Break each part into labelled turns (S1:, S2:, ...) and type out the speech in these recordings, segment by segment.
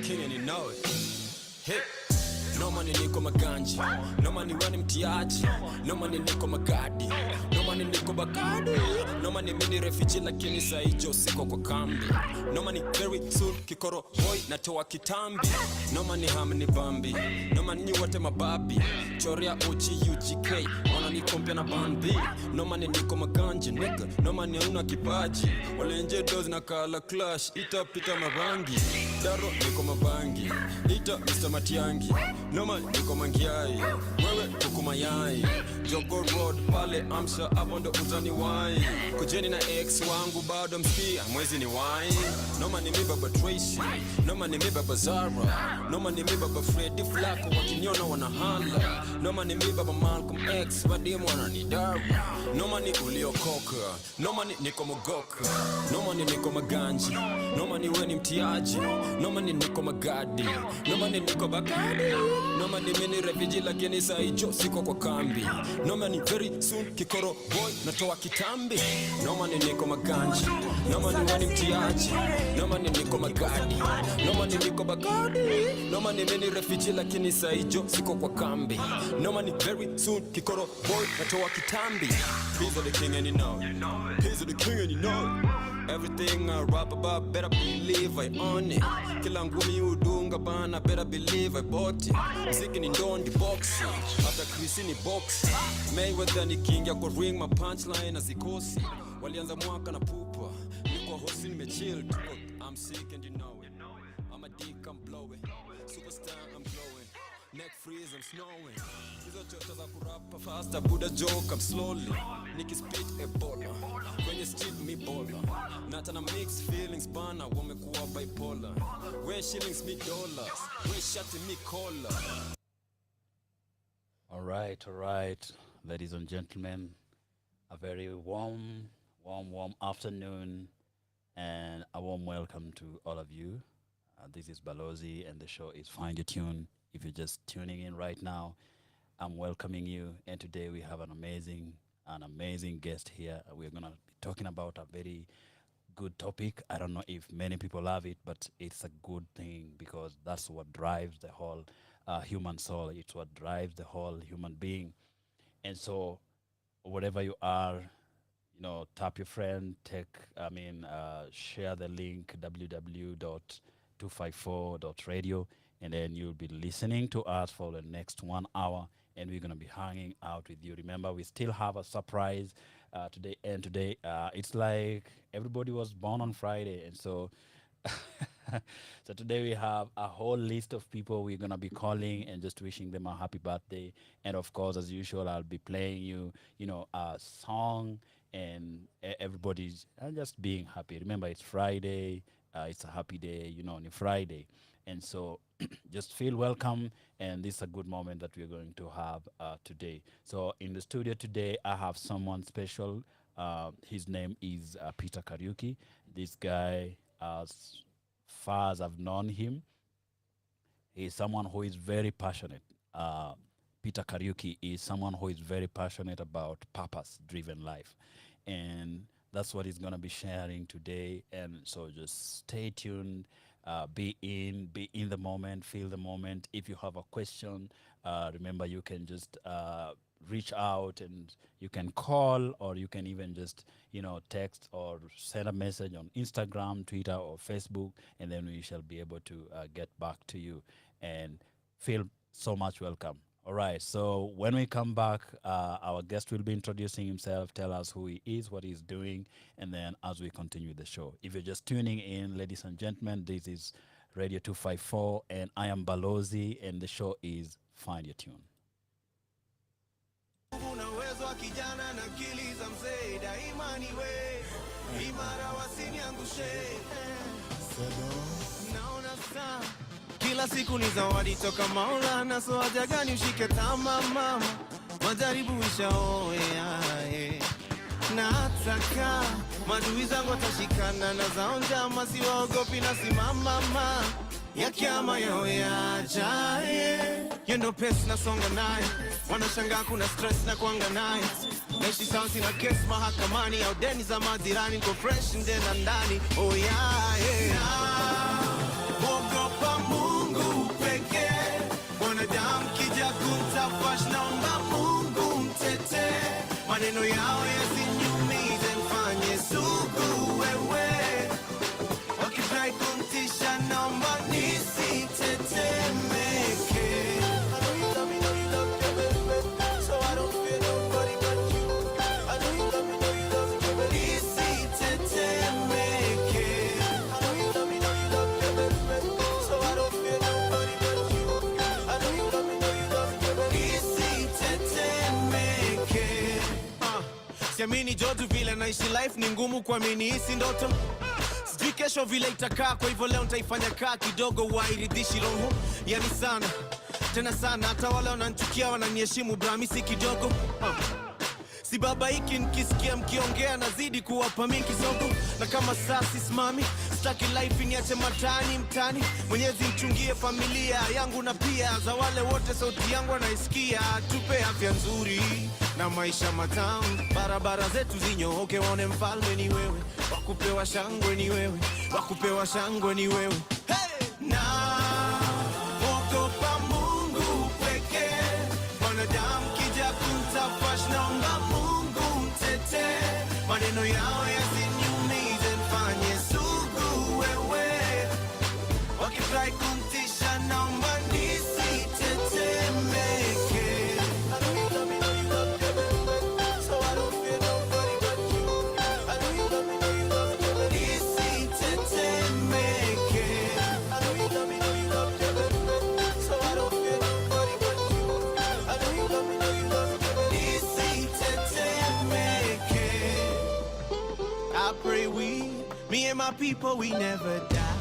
S1: king and you know it. Hip. No money niko maganji, no money wani mtiaji, no money niko magadi, no money niko bakadi, no money mini refugee lakini saijo siko kwa kambi, no money very soon kikoro boy natoa kitambi, no money hamni bambi, no money wote mababi, choria uchi UGK, wana nikompia na bambi, no money niko maganji nigga, no money una kipaji, wale nje dozi na kala clash, ita pita marangi, daro niko mabangi, ita Mr. Matiangi, no man niko mangiai, wewe tuko mayai, Jogo Road pale Amsha hapo ndo utani wai, kujeni na ex wangu bado msikia mwezi ni wai, no man ni mi baba Tracy, no man ni mi baba Zara, no man ni mi baba Freddy Flacco wakiniona wanahala, no man ni mi baba Malcolm X wadimu wananidara, no man ni uliokoka, no man ni niko mogoka, no man ni niko maganji, no man ni weni mtiaji, no man ni niko magadi, no man ni niko bakadi, no man ni mini refugee lakini saijo siko kwa kambi, no man ni very soon kikoro boy natoa kitambi, no man ni niko maganji, no man ni weni mtiaji, no man ni niko magadi, no man ni niko bakadi, no man ni mini refugee lakini saijo siko kwa kambi, no man ni very soon kikoro boy natoa kitambi. He's the king and you know it. He's the king and you know it. Everything I rap about, better believe I own it. Kila ngumi udunga bana, better believe I bought it. Mziki ni ndondi boxing, hata Chris ni boxing. Mayweather ni king ya kwa ring, my punchline azikosi. Walianza mwaka na pupa, niko hosi nimechill. I'm sick and you know it. I'm a dick, I'm blowing. Superstar, I'm glowing. Neck freeze, I'm snowing. Hizo chocha za kurapa faster, Buddha joke, I'm slowly. Niki spit Ebola, kwenye street me bola. Nata na mixed feelings bana, wamekuwa bipolar. Where shillings me dollars, where shati me collar.
S2: Alright, ladies and gentlemen, a very warm afternoon and a warm welcome to all of you. This is Balozi and the show is Find Your Tune. If you're just tuning in right now, I'm welcoming you. And today we have an amazing guest here. We're going to be talking about a very good topic. I don't know if many people love it, but it's a good thing because that's what drives the whole human soul. It's what drives the whole human being. And so whatever you are, tap your friend, share the link, www.254.radio. And then you'll be listening to us for the next 1 hour, and we're going to be hanging out with you. Remember, we still have a surprise today. And today, it's like everybody was born on Friday. And so, so today we have a whole list of people we're going to be calling and just wishing them a happy birthday. And of course, as usual, I'll be playing you, a song, and everybody's just being happy. Remember, it's Friday. It's a happy day, on a Friday. And so just feel welcome, and this is a good moment that we're going to have today. So in the studio today, I have someone special. His name is Peter Kariuki. This guy, as far as I've known him, he's someone who is very passionate. Peter Kariuki is someone who is very passionate about purpose-driven life. And that's what he's going to be sharing today. And so just stay tuned. Be in the moment, feel the moment. If you have a question, remember you can just reach out, and you can call, or you can even just text or send a message on Instagram, Twitter, or Facebook, and then we shall be able to get back to you and feel so much welcome. All right, so when we come back, our guest will be introducing himself, tell us who he is, what he's doing, and then as we continue the show. If you're just tuning in, ladies and gentlemen, this is Radio 254, and I am Balozi, and the show is Find Your Tune.
S3: Kila siku ni zawadi toka Maulana, so haja gani ushike tama mama, majaribu ishaoea nataka madui zangu watashikana na zaonja, siwaogopi na simama mama ya kiama yao yajaye, yendo pesi na songa naye, wanashangaa kuna stress na kuanga naye, naishi sawa sina kesi mahakamani, au deni za majirani, niko fresh nde na ndani, oh yeah, ogopa mu kuntisha naomba nisitetemeke. I know you love me, know you love me, baby, so I don't fear nobody but you. I know you love me, know you love me, baby, nisitetemeke. I know you love me, know you love me, baby, so I don't fear nobody but you. I know you love me, know you love me, baby, nisitetemeke. Siamini jodu vile naishi life ni ngumu kuamini hisi ndoto. Sijui kesho vile itakaa, kwa hivyo leo nitaifanya kaa kidogo wairidhishi roho. Yani sana, tena sana, hata wale wananichukia wananiheshimu bra, mimi si kidogo. Si baba hiki nikisikia mkiongea nazidi kuwapa mingi kisogo. Na kama saa sisimami, sitaki life niache matani mtani. Mwenyezi mchungie familia yangu na pia za wale wote sauti yangu wanaisikia. Tupe afya nzuri na maisha matamu, barabara zetu zinyooke, waone mfalme ni wewe, wakupewa shangwe ni wewe, wakupewa shangwe ni wewe. Hey! Na ogopa Mungu pekee, wanadamu kija kuntafash naomba Mungu mtete, maneno yao yasiniumize, mfanye sugu wewe, wakifurahi kuntisha naomba nisitetemeke. I pray me and my people, we never die.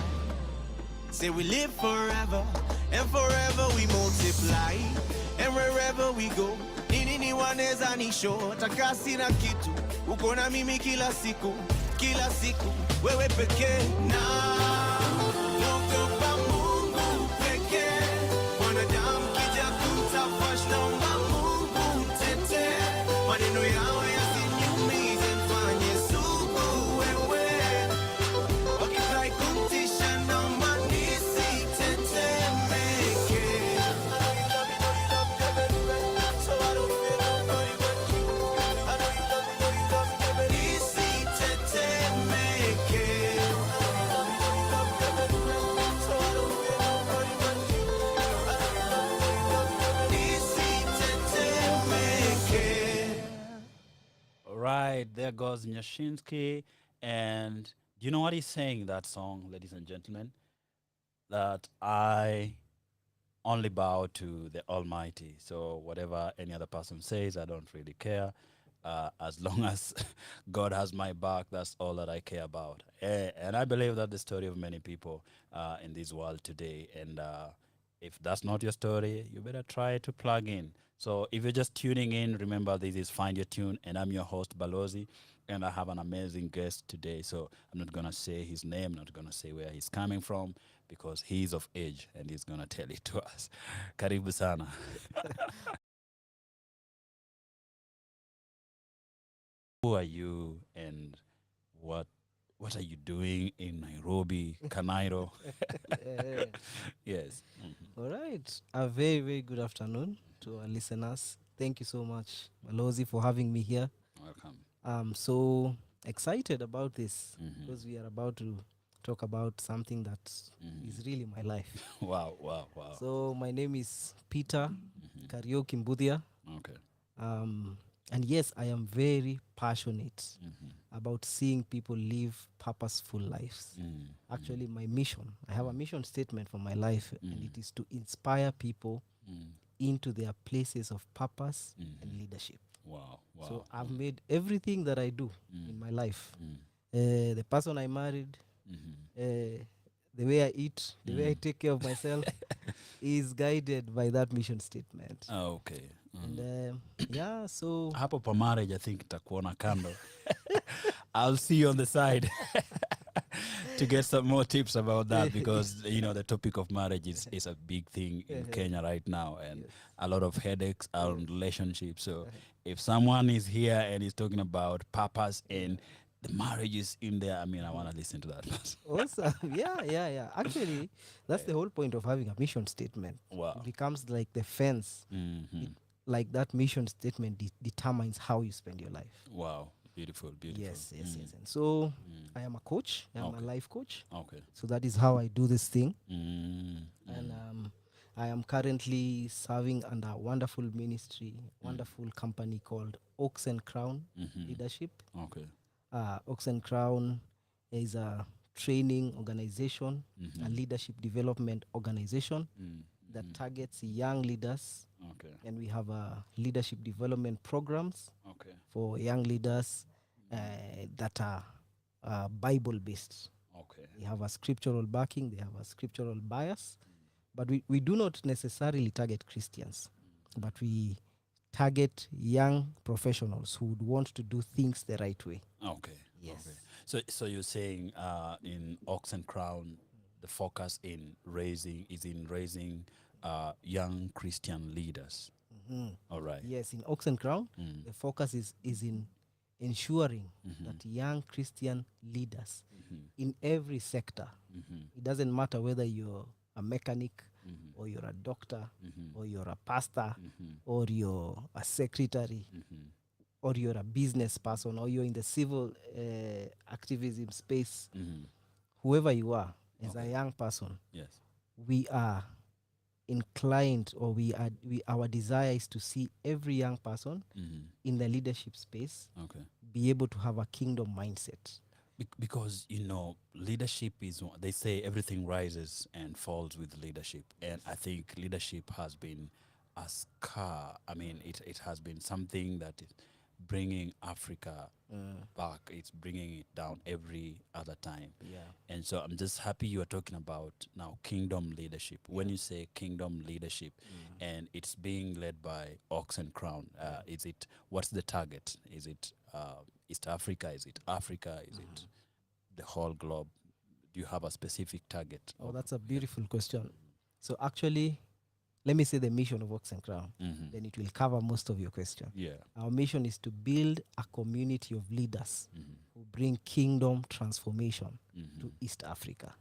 S3: Say we live forever, and forever we multiply. And wherever we go, nini waneza nisho, takasi na kitu, uko na mimi kila siku, wewe pekee. Na ogopa Mungu pekee, wanadamu kija kutafash naomba Mungu mtete, maneno yao yasiniumize, mfanye sugu wewe, wakifurahi kuntisha naomba nisitetemeke. So I don't fear nobody but you. I know you love me, baby, nisitetemeke. So I don't fear nobody but you. I know you love me, nisitetemeke.
S2: All right, there goes Nyashinsky. And do you know what he's saying in that song, ladies and gentlemen? That I only bow to the Almighty. So whatever any other person says, I don't really care. As long as God has my back, that's all that I care about. And I believe that the story of many people in this world today. And if that's not your story, you better try to plug in. So if you're just tuning in, remember this is Find Your Tune, and I'm your host, Balozi. And I have an amazing guest today. So I'm not going to say his name, not going to say where he's coming from, because he's of age and he's going to tell it to us. Karibu sana. Who are you and what are you doing in Nairobi, Kanairo? Yes.
S4: All right. A very, very good afternoon to our listeners. Thank you so much, Balozi, for having me here.
S2: Welcome.
S4: I'm so excited about this because we are about to talk about something that is really my life.
S2: Wow.
S4: So my name is Peter Karaoke Mbudia.
S2: Okay.
S4: And yes, I am very passionate about seeing people live purposeful lives. Actually, my mission, I have a mission statement for my life, and it is to inspire people into their places of purpose and leadership.
S2: Wow.
S4: So I've made everything that I do in my life. The person I married, the way I eat, the way I take care of myself is guided by that mission statement.
S2: Oh, okay.
S4: And yeah, so
S2: Hapo pa marriage, I think takuona kando. I'll see you on the side to get some more tips about that, because the topic of marriage is a big thing in Kenya right now, and a lot of headaches around relationships. So if someone is here and is talking about purpose and the marriage is in there, I mean, I want to listen to that first.
S4: awesome. Yeah. Actually, that's the whole point of having a mission statement.
S2: Wow.
S4: It becomes like the fence. Like that mission statement determines how you spend your life.
S2: Wow. Beautiful, beautiful.
S4: Yes. And so I am a coach. I am a life coach.
S2: Okay.
S4: So that is how I do this thing.
S2: Mm.
S4: And I am currently serving under a wonderful ministry, wonderful company called Oaks and Crown Leadership.
S2: Okay.
S4: Oaks and Crown is a training organization, a leadership development organization that targets young leaders.
S2: Okay.
S4: And we have leadership development programs
S2: Okay.
S4: for young leaders that are Bible based.
S2: Okay.
S4: They have a scriptural backing, they have a scriptural bias, but we do not necessarily target Christians, but we target young professionals who would want to do things the right way.
S2: Okay.
S4: Yes.
S2: Okay. So you're saying in Ox and Crown, the focus in raising young Christian leaders. All right.
S4: Yes, in Ox and Crown, the focus is in ensuring that young Christian leaders in every sector, it doesn't matter whether you're a mechanic or you're a doctor or you're a pastor or you're a secretary or you're a business person or you're in the civil activism space, whoever you are, as a young person,
S2: Yes.
S4: we are inclined, or our desire is to see every young person in the leadership space
S2: Okay.
S4: be able to have a kingdom mindset.
S2: Because leadership is, they say everything rises and falls with leadership, and I think leadership has been a scar. I mean, it has been something that is bringing Africa back. It's bringing it down every other time.
S4: Yeah.
S2: And so I'm just happy you are talking about now kingdom leadership. When you say kingdom leadership and it's being led by Ox and Crown, what's the target? Is it East Africa? Is it Africa? Is it the whole globe? Do you have a specific target?
S4: Oh, that's a beautiful question. So actually, let me say the mission of Ox and Crown. Then it will cover most of your question.
S2: Yeah.
S4: Our mission is to build a community of leaders who bring kingdom transformation to East Africa.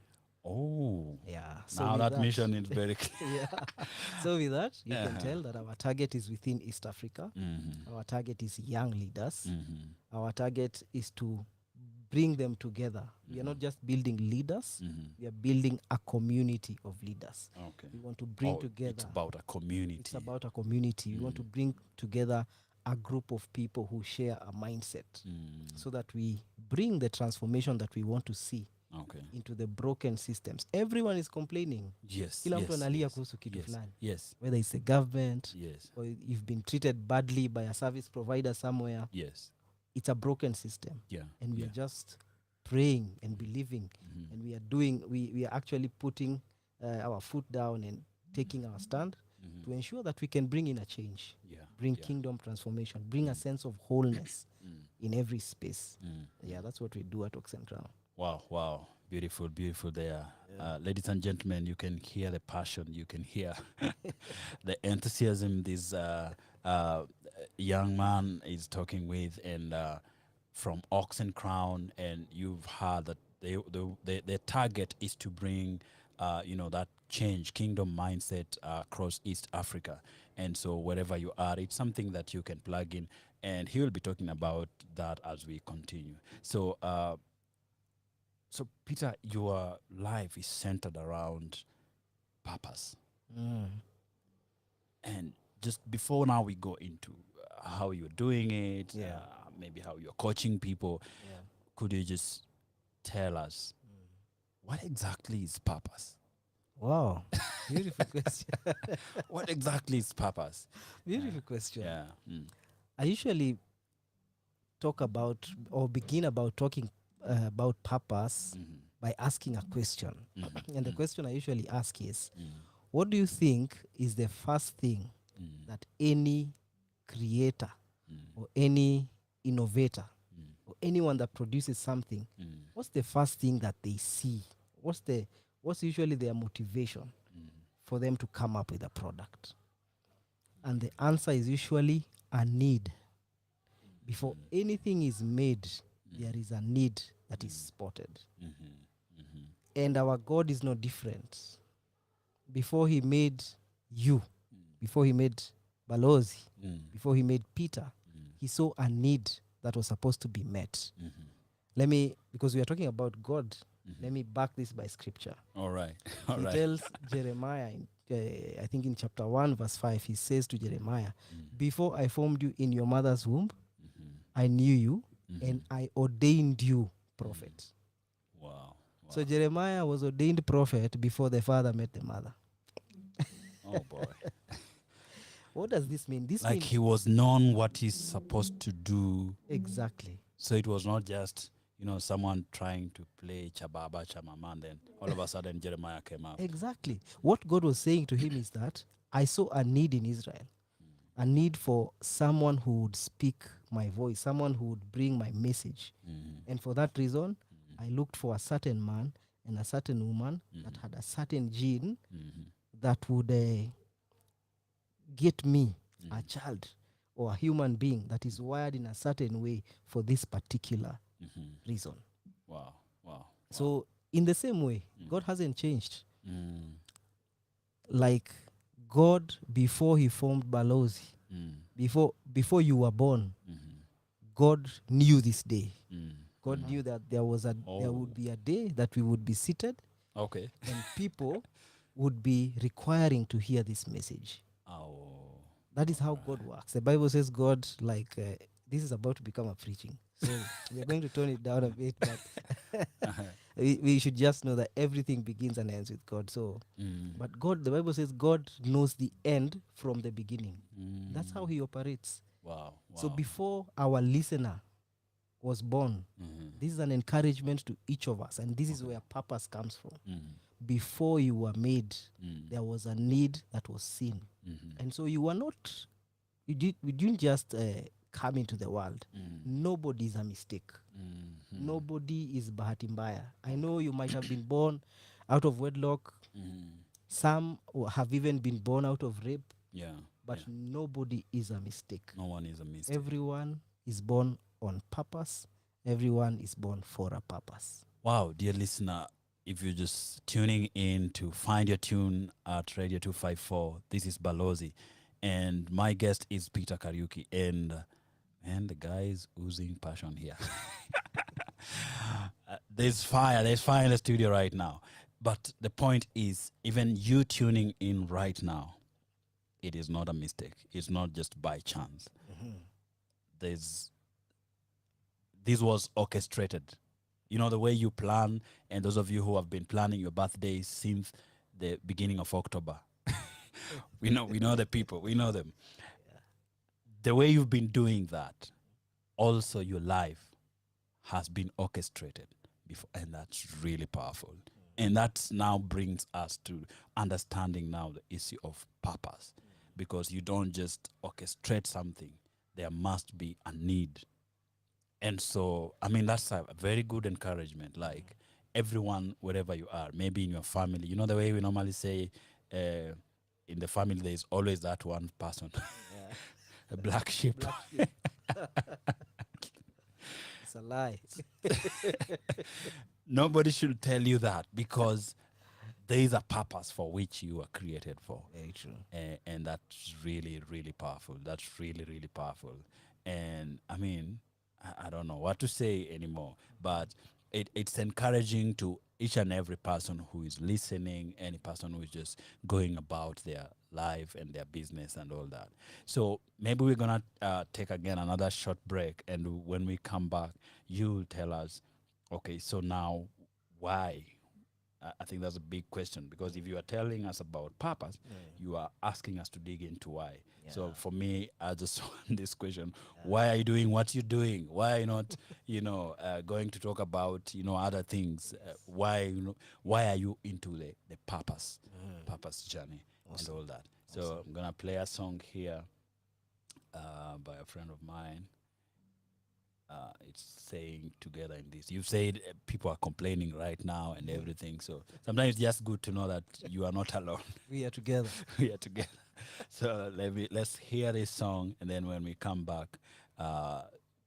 S2: Oh.
S4: Yeah. So
S2: Now
S4: with
S2: that mission is very clear.
S4: yeah. So with that, you can tell that our target is within East Africa. Our target is young leaders. Our target is to bring them together. We are not just building leaders, we are building a community of leaders.
S2: Okay.
S4: We want to bring together.
S2: It's about a community.
S4: It's about a community. We want to bring together a group of people who share a mindset so that we bring the transformation that we want to see into the broken systems. Everyone is complaining.
S2: Yes.
S4: Kila mtu analia kuhusu kitu fulani.
S2: Yes.
S4: Whether it's the government or
S2: Yes.
S4: you've been treated badly by a service provider somewhere.
S2: Yes.
S4: It's a broken system.
S2: Yeah.
S4: And we are just praying and believing. And we are actually putting our foot down and taking our stand to ensure that we can bring in a change, bring kingdom transformation, bring a sense of wholeness in every space. Yeah, that's what we do at Ox and Crown.
S2: Wow. Beautiful there. Ladies and gentlemen, you can hear the passion. You can hear the enthusiasm this young man is talking with, and from Ox and Crown, and you've heard that their target is to bring that change, kingdom mindset across East Africa. And so wherever you are, it's something that you can plug in, and he will be talking about that as we continue. So so Peter, your life is centered around purpose. And just before now we go into how you're doing it, maybe how you're coaching people, could you just tell us what exactly is purpose?
S4: Wow, beautiful question.
S2: What exactly is purpose?
S4: Beautiful question.
S2: Yeah.
S4: I usually talk about or begin about talking about purpose by asking a question. And the question I usually ask is, what do you think is the first thing that any creator or any innovator or anyone that produces something, what's the first thing that they see? What's usually their motivation for them to come up with a product? And the answer is usually a need. Before anything is made, there is a need that is spotted. And our God is no different. Before he made you, before he made Balozi, before he made Peter, he saw a need that was supposed to be met.
S2: Mm-hmm.
S4: Let me, because we are talking about God,
S2: Mm-hmm.
S4: let me back this by scripture.
S2: All right. All
S4: He
S2: right.
S4: tells Jeremiah, I think in chapter 1, verse 5, he says to Jeremiah, before I formed you in your mother's womb, I knew you, and I ordained you prophet.
S2: Wow. Wow.
S4: So Jeremiah was ordained prophet before the father met the mother.
S2: Oh boy.
S4: What does this mean? This
S2: Like
S4: means
S2: he was known what he's supposed to do.
S4: exactly.
S2: So it was not just, someone trying to play Chababa Chamama, and then all of a sudden Jeremiah came out.
S4: Exactly. What God was saying to him is that I saw a need in Israel, a need for someone who would speak my voice, someone who would bring my message. And for that reason, I looked for a certain man and a certain woman that had a certain gene that would get me a child or a human being that is wired in a certain way for this particular reason.
S2: Wow. Wow.
S4: So in the same way, God hasn't changed.
S2: Mm.
S4: Like God, before he formed Balozi, before you were born, God knew this day. God knew that there would be a day that we would be seated
S2: Okay.
S4: and people would be requiring to hear this message.
S2: Oh.
S4: That is how God works. The Bible says God, this is about to become a preaching. So we're going to tone it down a bit, but we should just know that everything begins and ends with God. So, but God, the Bible says God knows the end from the beginning. That's how he operates.
S2: Wow.
S4: So before our listener was born, this is an encouragement to each of us, and this is where purpose comes from. Before you were made, there was a need that was seen, and so you were not. We didn't just come into the world. Nobody is a mistake. Nobody is bahati mbaya. I know you might have been born out of wedlock. Some have even been born out of rape.
S2: Yeah.
S4: But nobody is a mistake.
S2: No one is a mistake.
S4: Everyone is born on purpose. Everyone is born for a purpose.
S2: Wow, dear listener, if you're just tuning in to find your tune at Radio 254, this is Balozi. And my guest is Peter Kariuki. And the guy is oozing passion here. There's fire in the studio right now. But the point is, even you tuning in right now, it is not a mistake. It's not just by chance. This was orchestrated. You know, the way you plan, and those of you who have been planning your birthdays since the beginning of October. we know the people. We know them. The way you've been doing that, also your life has been orchestrated before, and that's really powerful. And that now brings us to understanding now the issue of purpose, because you don't just orchestrate something. There must be a need. And so, I mean, that's a very good encouragement. Like everyone, wherever you are, maybe in your family, you know, the way we normally say in the family, there's always that one person, a black sheep.
S4: It's a lie.
S2: Nobody should tell you that, because there is a purpose for which you were created for.
S4: Very true.
S2: And that's really, really powerful. That's really, really powerful. And I mean, I don't know what to say anymore, but it's encouraging to each and every person who is listening, any person who is just going about their life and their business and all that. So maybe we're going to take again another short break. And when we come back, you'll tell us, okay, so now why? I think that's a big question, because if you are telling us about purpose, you are asking us to dig into why. So for me, I just want this question: why are you doing what you're doing? Why are you not, going to talk about other things? Why are you into the purpose journey and all that? So I'm gonna play a song here by a friend of mine. It's saying together in this. You've said people are complaining right now and everything. So sometimes it's just good to know that you are not alone.
S4: We are together.
S2: We are together. So let's hear this song, and then when we come back,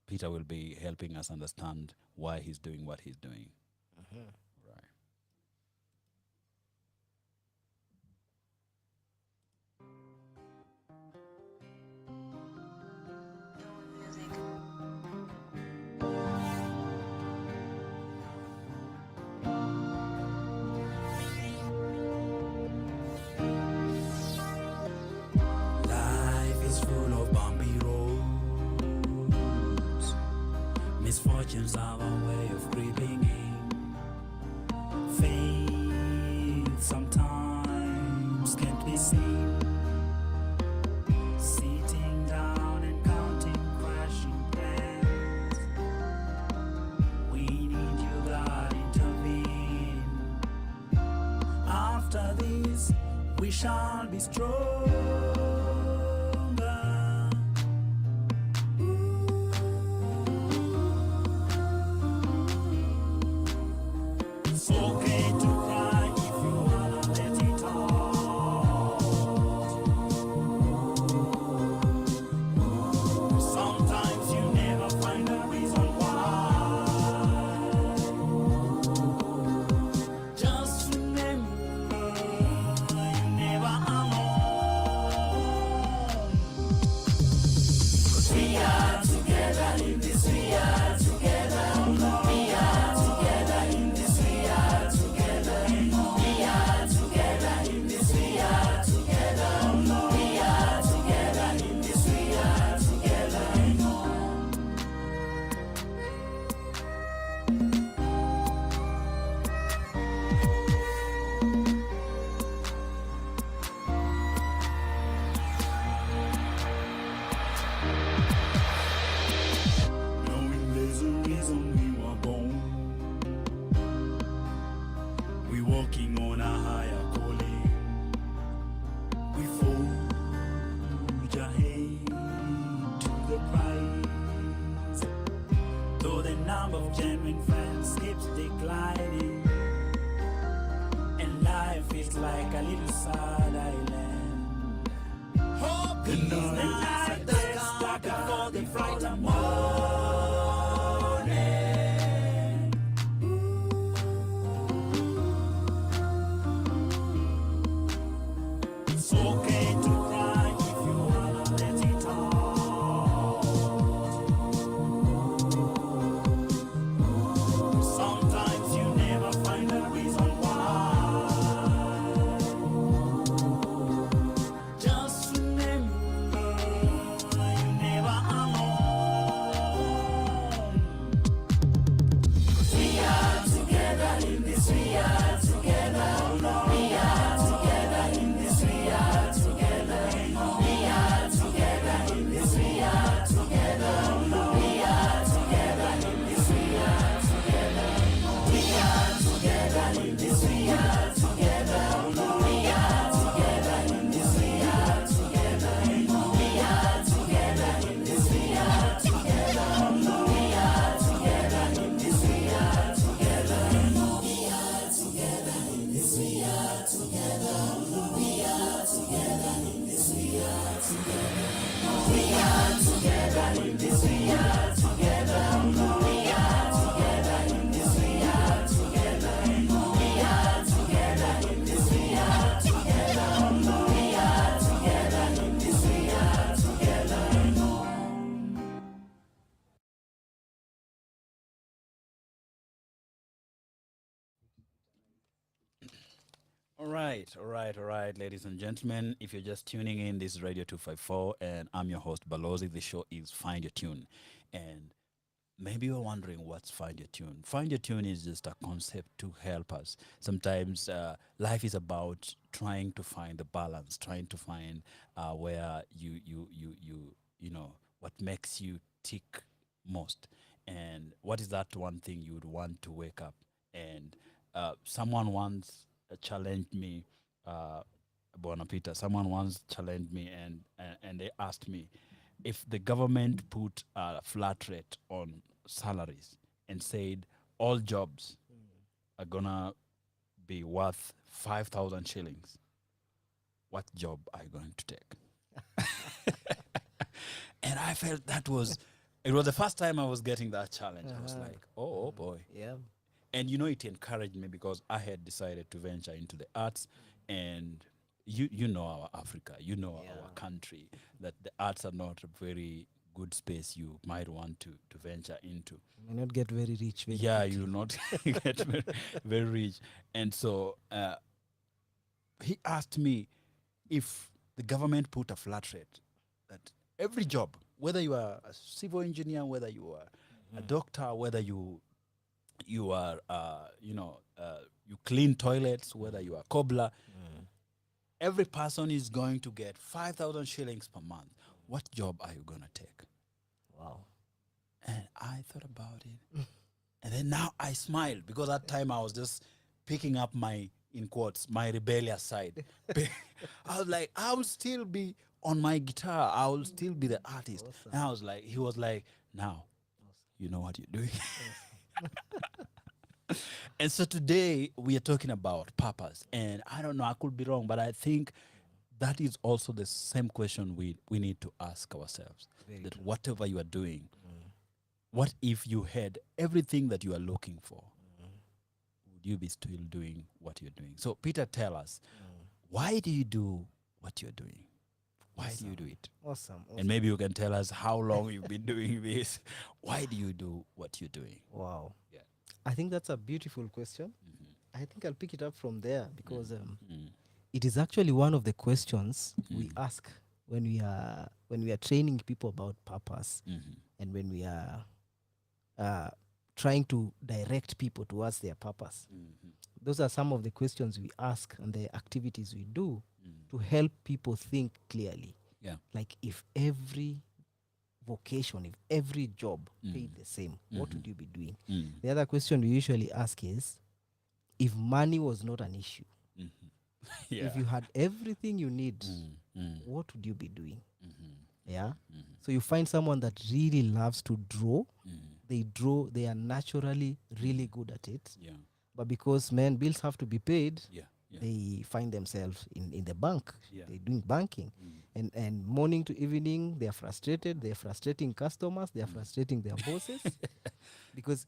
S2: Peter will be helping us understand why he's doing what he's doing. Right.
S5: sometimes can't be seen. Sitting down and counting crashing plans. We need you, God, intervene. After this, we shall be stronger. It's okay to cry if you wanna let it out. Sometimes you never find a reason why. Just remember, you're never alone. 'Cause we are together in this, we are together. We are together in this, we are together. We are together in this, we are together. We are together in this, we are together. Knowing there's a reason we were born. We walking on a higher calling. We forge ahead to the prize. Though the number of genuine friends keeps declining, and life is like a little sad island. Hope is the night that's darker for the brighter morning. It's okay to cry if you wanna let it out. Sometimes you never find a reason why. Just remember, you're never alone. 'Cause we are together in this, we are together. We are together in this, we are together. We are together in this, we are together. We are together in this, we are together. We are together in this, we are together. We are together in this, we are together. We are together in this, we are together. We are together in this, we are together. We are together in this, we are together. We are together in this, we are together. We are together in this, we are together. We are together in this, we are together. We are together in this, we are together. We are together in this, we are together.
S2: All right, ladies and gentlemen. If you're just tuning in, this is Radio 254, and I'm your host, Balozi. The show is Find Your Tune. And maybe you're wondering what's Find Your Tune. Find Your Tune is just a concept to help us. Sometimes life is about trying to find the balance, trying to find where you know, what makes you tick most. And what is that one thing you would want to wake up? And someone once challenged me, Bona Peter, someone once challenged me, and they asked me, if the government put a flat rate on salaries and said all jobs are gonna be worth 5,000 shillings, what job are you going to take? And I felt it was the first time I was getting that challenge. I was like, oh boy.
S4: Yeah.
S2: And you know, it encouraged me because I had decided to venture into the arts, and you know our Africa, you know our country, that the arts are not a very good space you might want to venture into.
S4: You may not get very rich. Very
S2: Yeah,
S4: quickly.
S2: you will not get very rich. And so he asked me if the government put a flat rate that every job, whether you are a civil engineer, whether you are a doctor, whether you are you clean toilets, whether you are cobbler, every person is going to get 5,000 shillings per month. What job are you going to take?
S4: Wow.
S2: And I thought about it. And then now I smiled because that time I was just picking up my, in quotes, my rebellious side. I was like, I will still be on my guitar. I will still be the artist.
S4: Awesome.
S2: And I was like, he was like, now, you know what you're doing. And so today we are talking about purpose. And I don't know, I could be wrong, but I think that is also the same question we need to ask ourselves. That whatever you are doing, what if you had everything that you are looking for? Would you be still doing what you're doing? So Peter, tell us, why do you do what you're doing? Why do you do it?
S4: Awesome.
S2: And maybe you can tell us how long you've been doing this. Why do you do what you're doing?
S4: Wow.
S2: Yeah.
S4: I think that's a beautiful question. I think I'll pick it up from there because it is actually one of the questions we ask when we are training people about purpose and when we are trying to direct people towards their purpose. Those are some of the questions we ask and the activities we do to help people think clearly.
S2: Yeah.
S4: Like if every vocation, if every job paid the same, what would you be doing? The other question we usually ask is, if money was not an issue,
S2: Yeah.
S4: if you had everything you need, what would you be doing? Yeah. So you find someone that really loves to draw. They draw. They are naturally really good at it.
S2: Yeah.
S4: But because bills have to be paid,
S2: Yeah. Yeah.
S4: they find themselves in the bank.
S2: Yeah.
S4: They're doing banking. And morning to evening, they are frustrated. They are frustrating customers. They are frustrating their bosses. Because,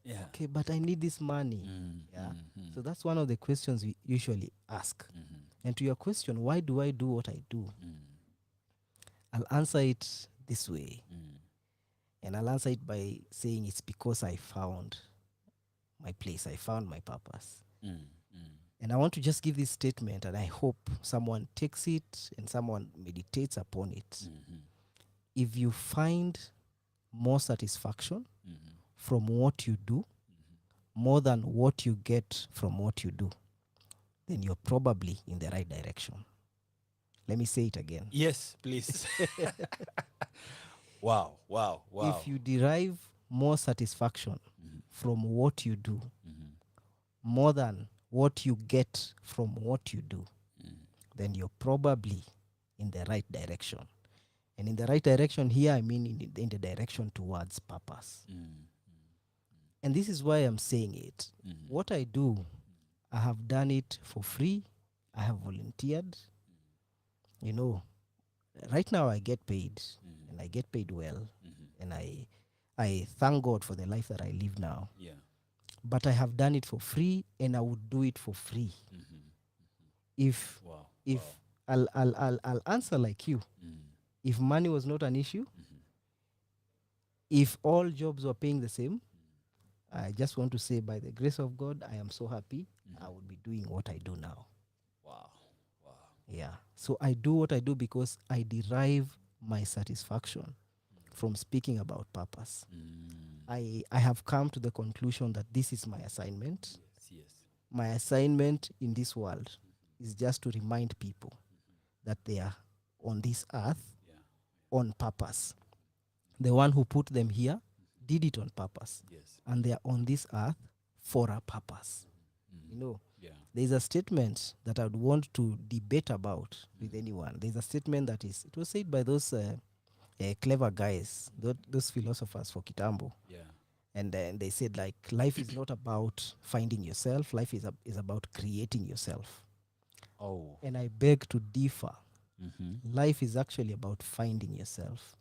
S2: Yeah.
S4: okay, but I need this money. Yeah. So that's one of the questions we usually ask. And to your question, why do I do what I do? I'll answer it this way. And I'll answer it by saying it's because I found my place. I found my purpose. And I want to just give this statement, and I hope someone takes it and someone meditates upon it. If you find more satisfaction from what you do, more than what you get from what you do, then you're probably in the right direction. Let me say it again.
S2: Yes, please. Wow.
S4: If you derive more satisfaction from what you do, more than what you get from what you do, then you're probably in the right direction. And in the right direction here, I mean in the direction towards purpose. And this is why I'm saying it. What I do, I have done it for free. I have volunteered. You know, right now I get paid, and I get paid well. And I thank God for the life that I live now.
S2: Yeah.
S4: But I have done it for free, and I would do it for free. If I'll answer like you. If money was not an issue, if all jobs were paying the same, I just want to say, by the grace of God, I am so happy. I would be doing what I do now.
S2: Wow.
S4: Yeah. So I do what I do because I derive my satisfaction from speaking about purpose. I have come to the conclusion that this is my assignment.
S2: Yes.
S4: My assignment in this world is just to remind people that they are on this earth on purpose. The one who put them here did it on purpose.
S2: Yes.
S4: And they are on this earth for a purpose. You know, there's a statement that I would want to debate about with anyone. There's a statement that it was said by those clever guys, those philosophers for Kitambo.
S2: Yeah.
S4: And then they said, like, life is not about finding yourself. Life is about creating yourself.
S2: Oh.
S4: And I beg to differ. Life is actually about finding yourself.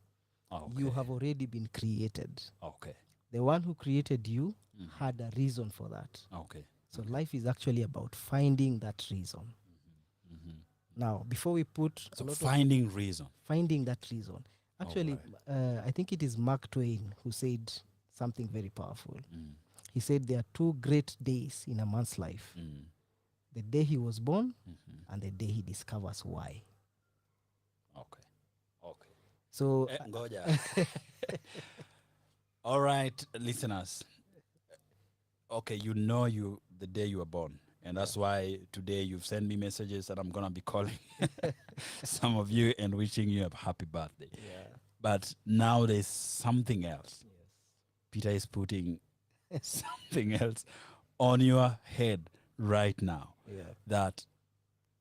S2: Okay.
S4: You have already been created.
S2: Okay.
S4: The one who created you had a reason for that.
S2: Okay.
S4: So life is actually about finding that reason. Now, before we put
S2: finding reason.
S4: Finding that reason. Actually, I think it is Mark Twain who said something very powerful. He said there are two great days in a man's life. The day he was born and the day he discovers why.
S2: Okay.
S4: So,
S2: Ngoja. All right, listeners. Okay, you the day you were born. And that's why today you've sent me messages and I'm going to be calling some of you and wishing you a happy birthday.
S4: Yeah.
S2: But now there's something else. Yes. Peter is putting something else on your head right now.
S4: Yeah.
S2: That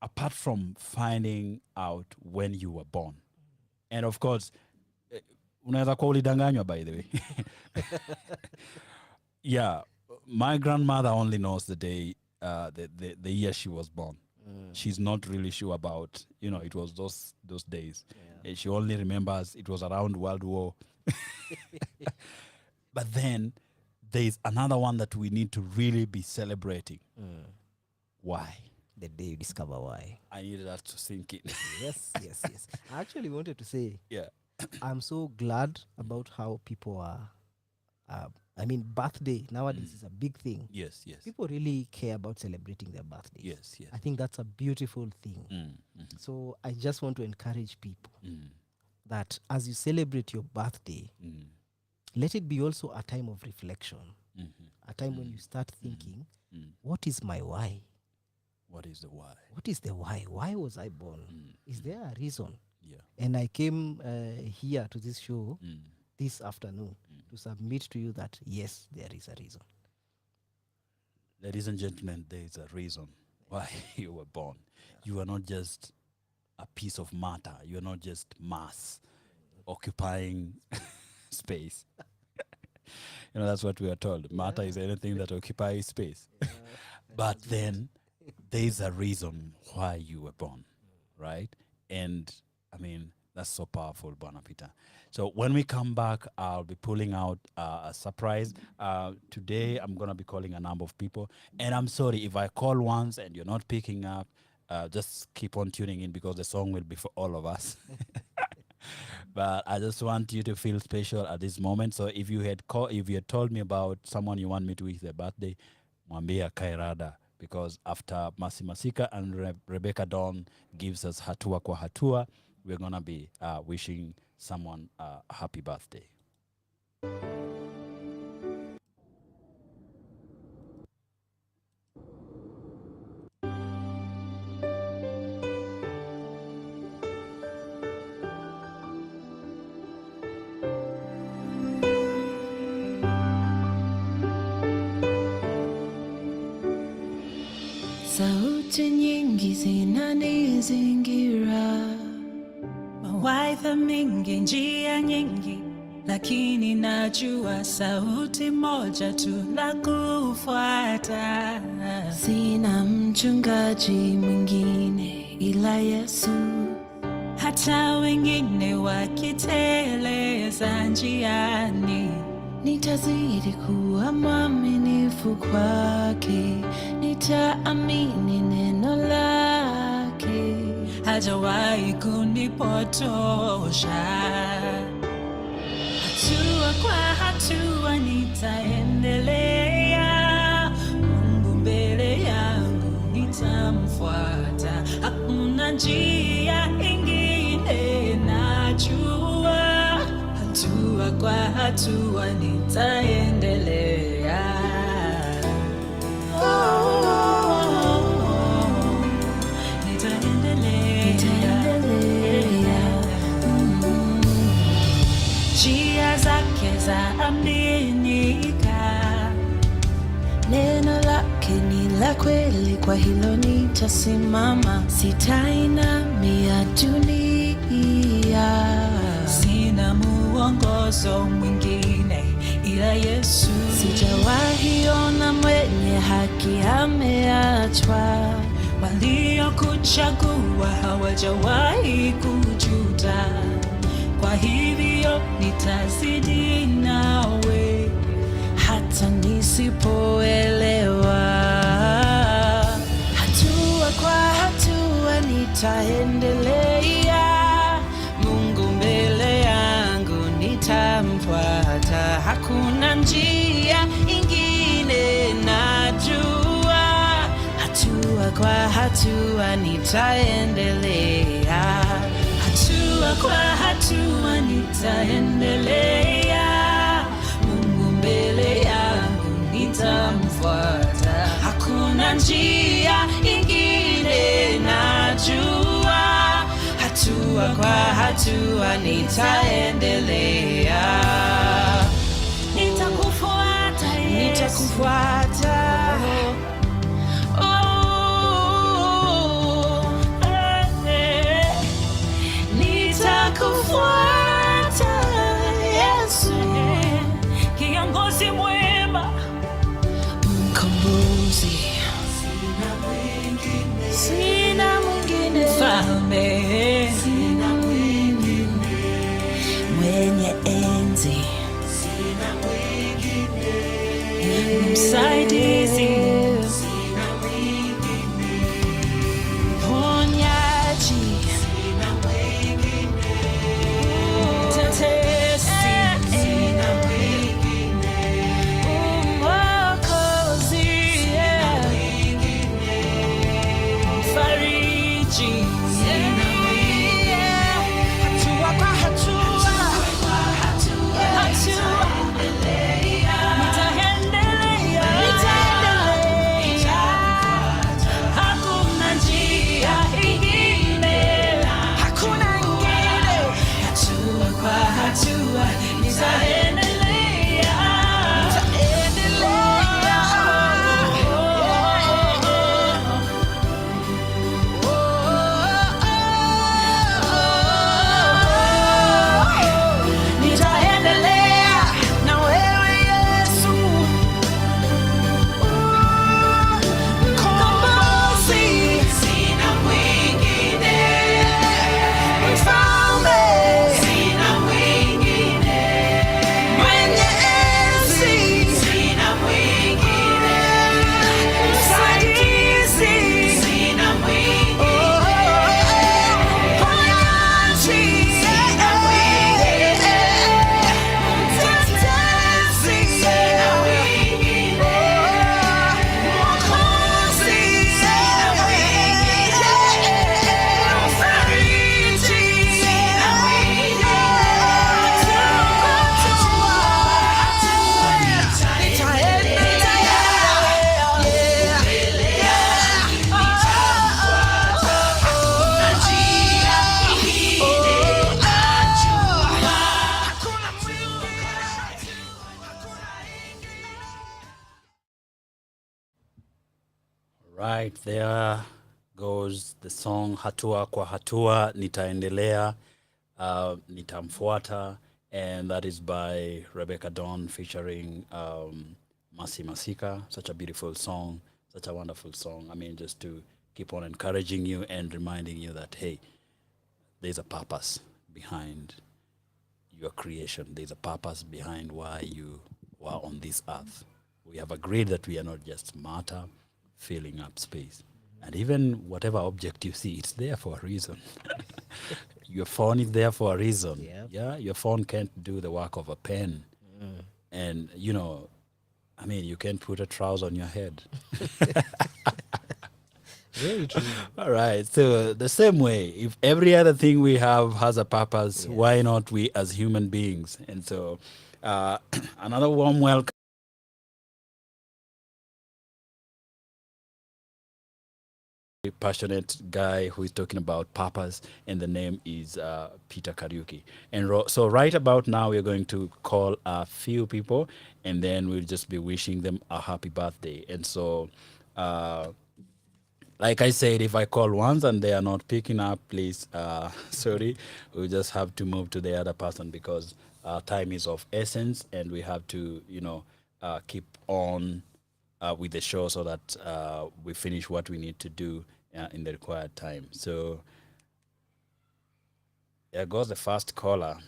S2: apart from finding out when you were born, and of course, unaweza kuwa ulidanganywa, by the way. Yeah, my grandmother only knows the day, the year she was born. She's not really sure about, it was those days. Yeah. She only remembers it was around World War. But then there's another one that we need to really be celebrating. Why?
S4: The day you discover why.
S2: I needed that to sink in.
S4: Yes. I actually wanted to say,
S2: yeah,
S4: I'm so glad about how people are. Birthday nowadays is a big thing.
S2: Yes.
S4: People really care about celebrating their birthdays.
S2: Yes.
S4: I think that's a beautiful thing. So I just want to encourage people that as you celebrate your birthday, let it be also a time of reflection, a time when you start thinking, what is my why?
S2: What is the why?
S4: What is the why? Why was I born? Is there a reason?
S2: Yeah.
S4: And I came here to this show this afternoon to submit to you that, yes, there is a reason.
S2: Ladies and gentlemen, there is a reason why you were born. You are not just a piece of matter. You are not just mass occupying space. That's what we are told. Matter is anything that occupies space. But then there's a reason why you were born, right? And that's so powerful, Bwana Peter. So when we come back, I'll be pulling out a surprise. Today, I'm going to be calling a number of people. And I'm sorry, if I call once and you're not picking up, just keep on tuning in because the song will be for all of us. But I just want you to feel special at this moment. So if you had told me about someone you want me to wish their birthday, mwambie Kairada. Because after Masi Masika and Rebecca Dawn gives us Hatua kwa Hatua, we're going to be wishing someone a happy birthday.
S5: Sauti nyingi zinanizingira, mawaidha mengi, njia nyingi, lakini najua sauti moja tu la kufuata. Sina mchungaji mwingine ila Yesu, hata wengine wakiteleza njiani, nitazidi kuwa mwaminifu kwake, nitaamini neno lake, hajawahi kunipotosha. Hatua kwa hatua nitaendelea, Mungu mbele yangu nitamfuata, hakuna njia ingine najua, hatua kwa hatua nitaendelea. Njia zake zaaminika, neno lake ni la kweli, kwa hilo nitasimama, sitainamia dunia. Sina muongozo mwingine ila Yesu, sijawahi ona mwenye haki ameachwa, waliokuchagua hawajawahi kujuta. Kwa hivyo nitazidi nawe hata nisipoelewa, hatua kwa hatua nitaendelea, Mungu mbele yangu nitamfuata, hakuna njia ingine najua, hatua kwa hatua nitaendelea, hatua kwa hatua nitaendelea, Mungu mbele yangu nitamfuata, hakuna hakuna njia ingine najua, hatua kwa hatua nitaendelea, nitakufuata Yesu, nitakufuata. Nitakufuata Yesu, kiongozi mwema, mkombozi, sina mwingine, mfalme, sina mwingine, mwenye enzi, sina mwingine, msaidizi, sina mwingine, mponyaji, sina mwingine, tetesi, sina mwingine, mwokozi, sina mwingine, mfariji, sina mwingine, hatua kwa hatua, nitaendelea, hakuna njia ingine, hakuna ingine, hatua kwa hatua nitaendelea, nitaendelea na wewe Yesu, mkombozi, sina mwingine, mfalme, sina mwingine, mwenye enzi, sina mwingine, msaidizi, sina mwingine, mponyaji, sina mwingine, mtetezi, sina mwingine, mwokozi, sina mwingine, mfariji, sina mwingine,
S2: Right, there goes the song Hatua kwa Hatua, Nitaendelea, Nitamfuata, and that is by Rebecca Dawn featuring Masi Masika. Such a beautiful song, such a wonderful song. I mean, just to keep on encouraging you and reminding you that, hey, there's a purpose behind your creation. There's a purpose behind why you were on this earth. We have agreed that we are not just matter filling up space. And even whatever object you see, it's there for a reason. Your phone is there for a reason.
S4: Yep.
S2: Yeah, your phone can't do the work of a pen. And, you know, I mean, you can't put a trouser on your head.
S4: Very true.
S2: All right. So the same way, if every other thing we have has a purpose, why not we as human beings? And so another warm welcome. Passionate guy who is talking about purpose, and the name is Peter Kariuki. And so right about now, we're going to call a few people, and then we'll just be wishing them a happy birthday. And so like I said, if I call once and they are not picking up, please, sorry, we'll just have to move to the other person because time is of essence, and we have to, you know, keep on with the show so that we finish what we need to do in the required time. So there goes the first caller.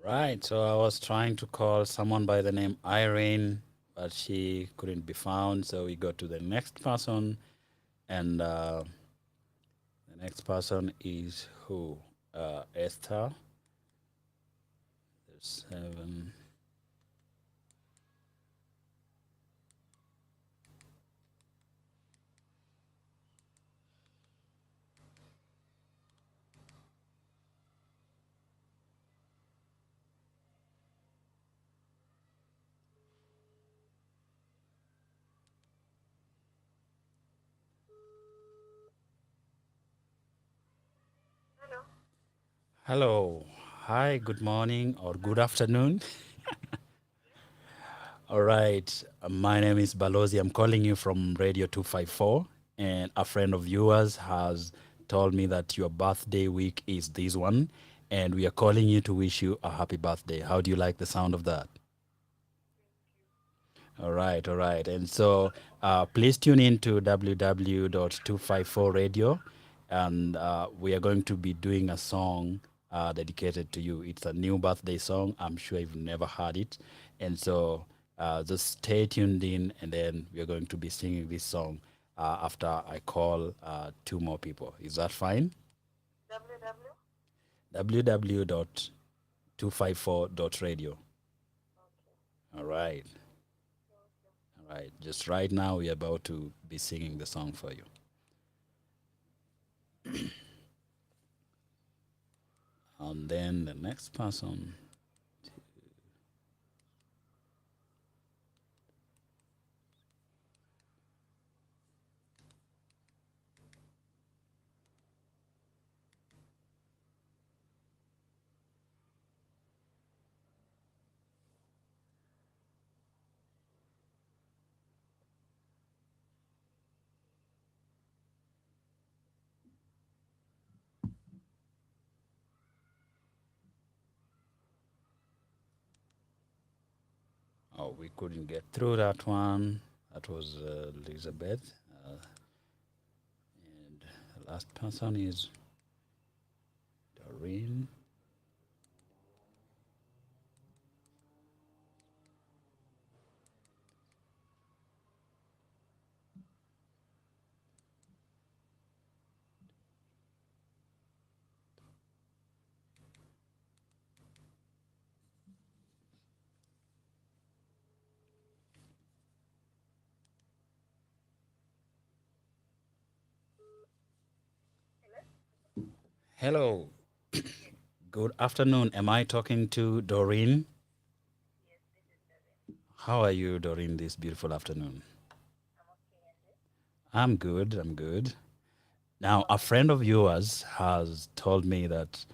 S2: Right. So I was trying to call someone by the name Irene, but she couldn't be found. So we go to the next person, and the next person is who? Esther. There's 7. Hello. Hi. Good morning or good afternoon. All right. My name is Balozi. I'm calling you from Radio 254. And a friend of yours has told me that your birthday week is this one. And we are calling you to wish you a happy birthday. How do you like the sound of that? All right. All right. And so please tune in to www.254radio. And we are going to be doing a song dedicated to you. It's a new birthday song. I'm sure you've never heard it. And so just stay tuned in, and then we're going to be singing this song after I call 2 more people. Is that fine? www.254.radio. All right. All right. Just right now, we're about to be singing the song for you. And then the next person. Oh, we couldn't get through that one. That was Elizabeth. And the last person is Doreen. Hello. Good afternoon. Am I talking to Doreen? How are you, Doreen, this beautiful afternoon? I'm good. I'm good. Now, a friend of yours has told me that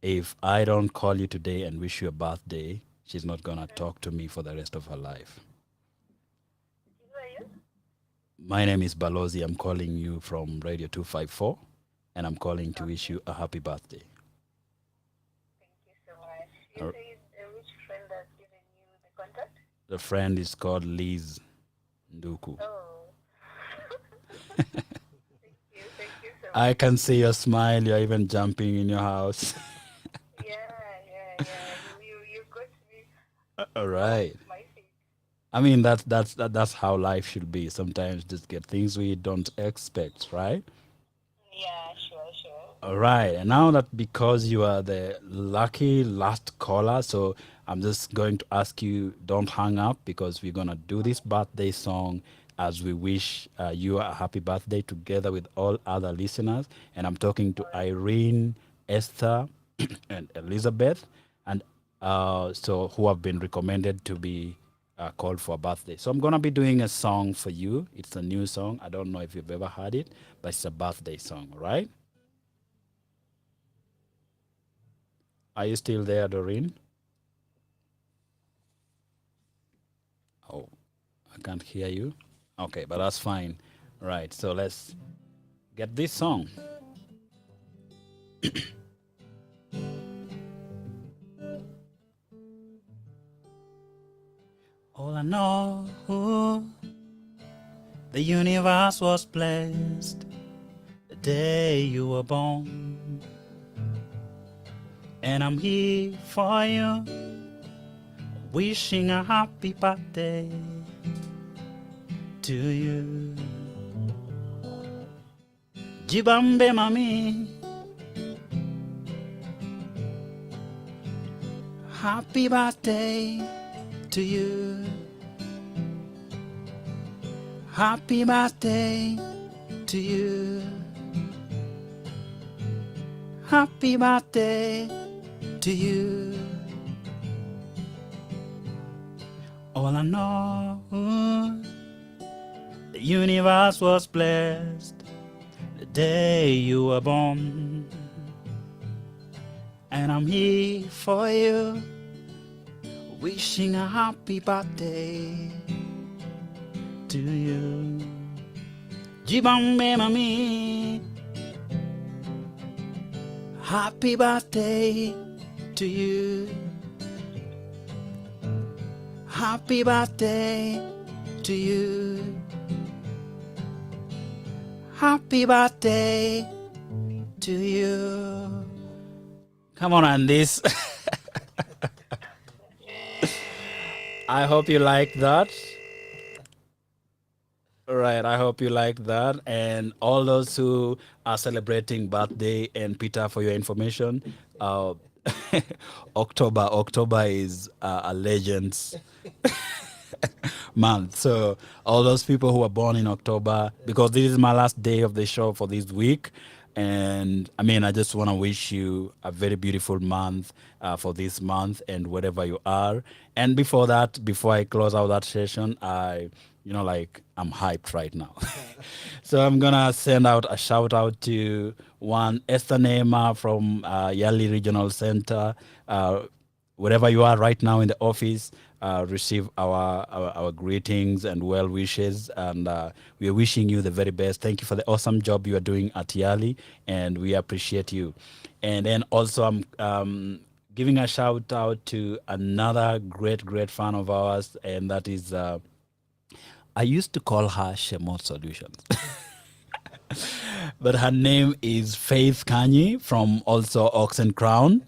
S2: if I don't call you today and wish you a birthday, she's not going to talk to me for the rest of her life. My name is Balozi. I'm calling you from Radio 254, and I'm calling to wish you a happy birthday. Uh, The friend is called Liz Nduku. I can see your smile. You're even jumping in your house. All right. I mean, that's how life should be. Sometimes just get things we don't expect, right? All right. And now that because you are the lucky last caller, so I'm just going to ask you, don't hang up because we're going to do this birthday song as we wish you a happy birthday together with all other listeners. And I'm talking to Irene, Esther, and Elizabeth, and so who have been recommended to be called for a birthday. So I'm going to be doing a song for you. It's a new song. I don't know if you've ever heard it, but it's a birthday song, all right? Are you still there, Doreen? Oh, I can't hear you. Okay, but that's fine. Right, so let's get this song. All I know, the universe was blessed the day you were born. And I'm here for you, wishing a happy birthday to you. Jibambe mami, happy birthday to you. Happy birthday to you. Happy birthday to you. All I know, the universe was blessed the day you were born. And I'm here for you, wishing a happy birthday to you. Jibambe mami, happy birthday to you. Happy birthday to you. Happy birthday to you. Come on, Andis. I hope you like that. Right, I hope you like that. And all those who are celebrating birthday, and Peter, for your information, uh, October is a legend's month. So all those people who were born in October, because this is my last day of the show for this week. And I mean, I just want to wish you a very beautiful month for this month and wherever you are. And before that, before I close out that session, I'm hyped right now. So I'm going to send out a shout out to one Esther Nema from Yali Regional Center. Wherever you are right now in the office, receive our greetings and well wishes, and we are wishing you the very best. Thank you for the awesome job you are doing at Yali, and we appreciate you. And then also I'm giving a shout out to another great fan of ours, and that is I used to call her Shemot Solutions. But her name is Faith Kanyi from also Ox and Crown.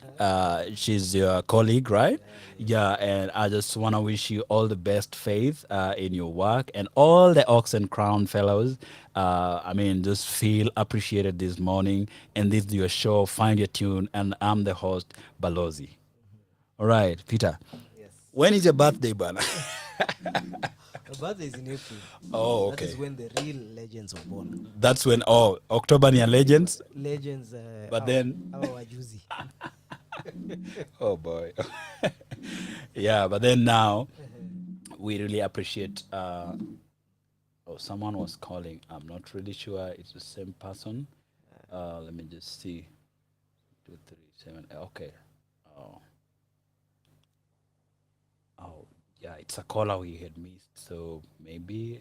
S2: She's your colleague, right? Yeah, and I just want to wish you all the best, Faith, in your work. And all the Ox and Crown fellows, just feel appreciated this morning. And this is your show, Find Your Tune. And I'm the host, Balozi. All right, Peter.
S4: Yes.
S2: When is your birthday, Bana?
S4: My birthday is in April.
S2: Oh, okay.
S4: That is when the real legends were born.
S2: That's when, October near Legends.
S4: Legends.
S2: But then-
S4: our wajuzi.
S2: Oh boy. Yeah, but then now we really appreciate someone was calling. I'm not really sure it's the same person. Let me just see. 237. Okay. Oh yeah, it's a caller we had missed. So maybe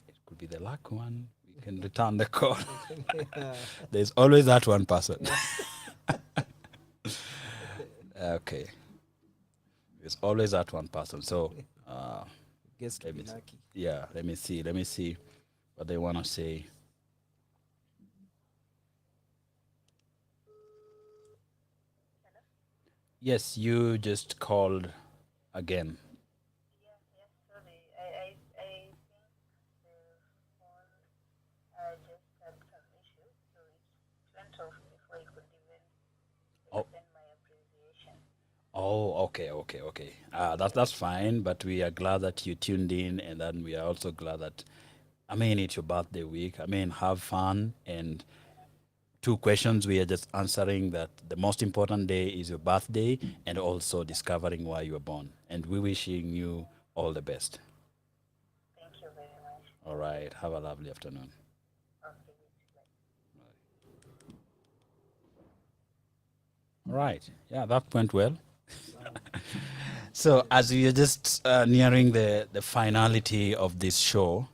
S2: it could be the luck one. We can return the call. There's always that one person. Okay. There's always that one person. So,
S4: Guess to
S2: let
S4: be
S2: me see.
S4: lucky.
S2: Yeah, let me see what they want to say. Yes, you just called again.
S6: Yes, sorry. I think the phone just had some issues, so it went off before I could even
S2: Oh.
S6: extend my appreciation.
S2: Oh, okay. That's fine. But we are glad that you tuned in, and then we are also glad that, it's your birthday week. Have fun. And two questions we are just answering, that the most important day is your birthday, and also discovering why you were born. And we wishing you all the best.
S6: Thank you very much.
S2: All right. Have a lovely afternoon.
S6: Okay, it's like
S2: All right. Yeah, that went well. So as we are just nearing the finality of this show,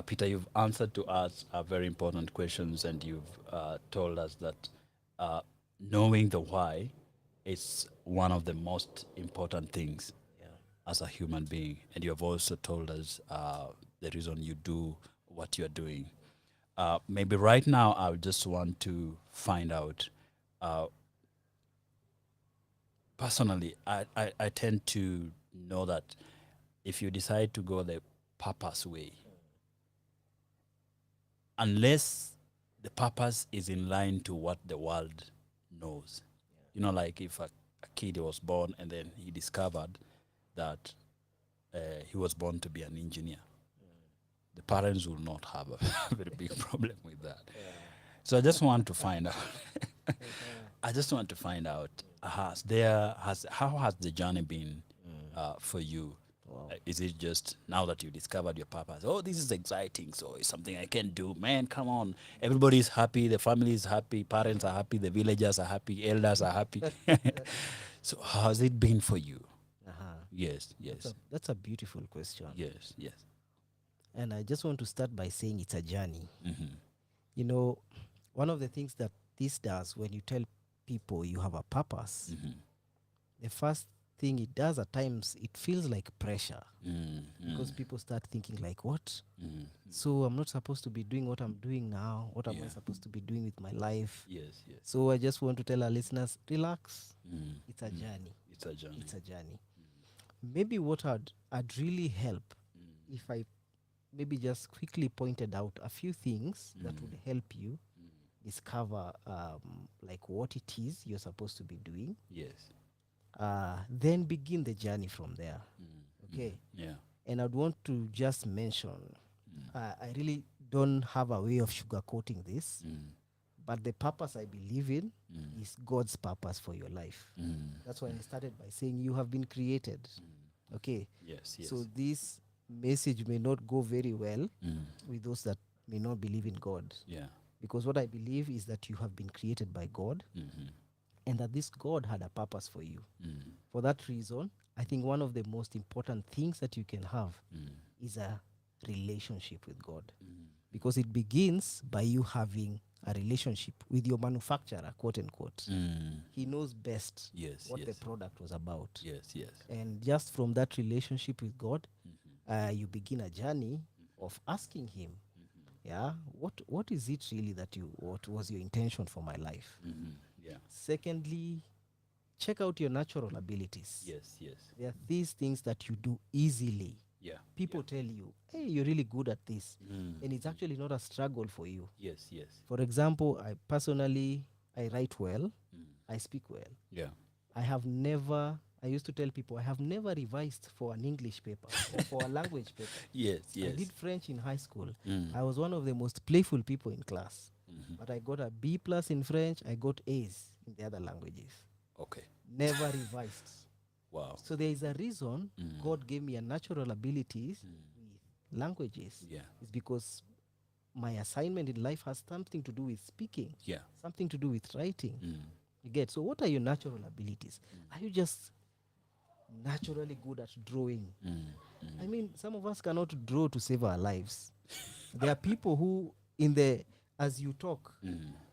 S2: Peter, you've answered to us very important questions, and you've told us that knowing the why is one of the most important things as a human being. And you have also told us the reason you do what you're doing. Maybe right now, I would just want to find out uh, personally, I tend to know that if you decide to go the purpose way, unless the purpose is in line to what the world knows, you know, like if a kid was born and then he discovered that he was born to be an engineer, the parents will not have a very big problem with that. So I just want to find out. I just want to find out how has the journey been for you? Is it just now that you discovered your purpose? Oh, this is exciting. So it's something I can do. Man, come on. Everybody's happy. The family is happy. Parents are happy. The villagers are happy. Elders are happy. So how has it been for you?
S4: Uh-huh.
S2: Yes, yes,
S4: That's a beautiful question.
S2: yes, yes.
S4: And I just want to start by saying it's a journey.
S2: Mm-hmm.
S4: You know, one of the things that this does when you tell people you have a purpose,
S2: Mm-hmm.
S4: the first thing it does at times, it feels like pressure
S2: Mm-hmm.
S4: because people start thinking like, what?
S2: Mm-hmm.
S4: So I'm not supposed to be doing what I'm doing now. What am I
S2: Yeah.
S4: supposed to be doing with my life?
S2: Yes, yes.
S4: So I just want to tell our listeners, relax.
S2: Mm.
S4: It's a journey.
S2: It's a journey.
S4: It's a journey. Maybe what I'd really help if I maybe just quickly pointed out a few things that would help you discover like what it is you're supposed to be doing.
S2: Yes.
S4: Then begin the journey from there. Okay.
S2: Yeah.
S4: And I'd want to just mention, I really don't have a way of sugarcoating this, but the purpose I believe in is God's purpose for your life. That's why I started by saying you have been created. Okay.
S2: Yes, yes.
S4: So this message may not go very well with those that may not believe in God.
S2: Yeah.
S4: Because what I believe is that you have been created by God and that this God had a purpose for you. For that reason, I think one of the most important things that you can have is a relationship with God. Because it begins by you having a relationship with your manufacturer, quote unquote. He knows best
S2: Yes,
S4: what
S2: yes.
S4: the product was about.
S2: Yes, yes.
S4: And just from that relationship with God, you begin a journey of asking Him, yeah, what is it really that what was your intention for my life?
S2: Yeah.
S4: Secondly, check out your natural abilities.
S2: Yes, yes.
S4: There are these things that you do easily.
S2: Yeah.
S4: People tell you, hey, you're really good at this. And it's actually not a struggle for you.
S2: Yes, yes.
S4: For example, I write well, I speak well.
S2: Yeah.
S4: I used to tell people, I have never revised for an English paper or for a language paper.
S2: Yes,
S4: I
S2: yes.
S4: did French in high school. I was one of the most playful people in class. But I got a B plus in French, I got A's in the other languages.
S2: Okay.
S4: Never revised.
S2: Wow.
S4: So there is a reason God gave me a natural abilities with languages.
S2: Yeah.
S4: It's because my assignment in life has something to do with speaking,
S2: Yeah.
S4: something to do with writing. You get? So what are your natural abilities? Are you just naturally good at drawing? I mean, some of us cannot draw to save our lives. There are people who, as you talk,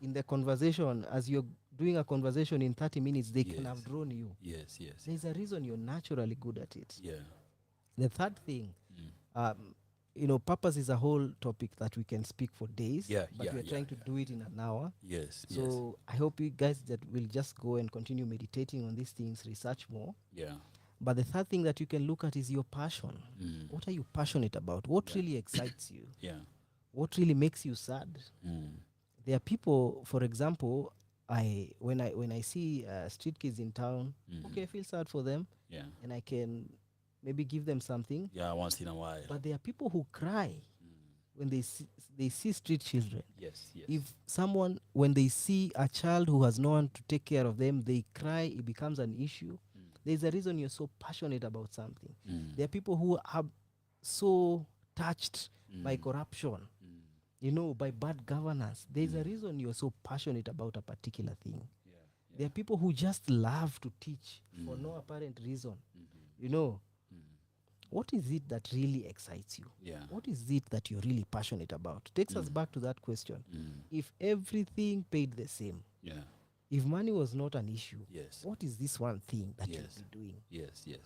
S4: in the conversation, as you're doing a conversation in 30 minutes, they can have drawn you.
S2: Yes, yes.
S4: There's a reason you're naturally good at it.
S2: Yeah.
S4: The third thing, purpose is a whole topic that we can speak for days,
S2: Yeah,
S4: but
S2: yeah,
S4: we're
S2: yeah,
S4: trying to do it in an hour.
S2: Yes, yes.
S4: So I hope you guys that will just go and continue meditating on these things, research more.
S2: Yeah.
S4: But the third thing that you can look at is your passion. What are you passionate about? What really excites you?
S2: Yeah.
S4: What really makes you sad? There are people, for example, when I see street kids in town, okay, I feel sad for them,
S2: Yeah.
S4: and I can maybe give them something.
S2: Yeah, once in a while.
S4: But there are people who cry when they see street children.
S2: Yes, yes.
S4: When they see a child who has no one to take care of them, they cry, it becomes an issue. There's a reason you're so passionate about something. There are people who are so touched by corruption, by bad governance. There's a reason you're so passionate about a particular thing. There are people who just love to teach for no apparent reason. What is it that really excites you?
S2: Yeah.
S4: What is it that you're really passionate about? Takes us back to that question. If everything paid the same,
S2: Yeah.
S4: if money was not an issue,
S2: Yes.
S4: what is this one thing that
S2: Yes.
S4: you'll be doing?
S2: Yes, yes.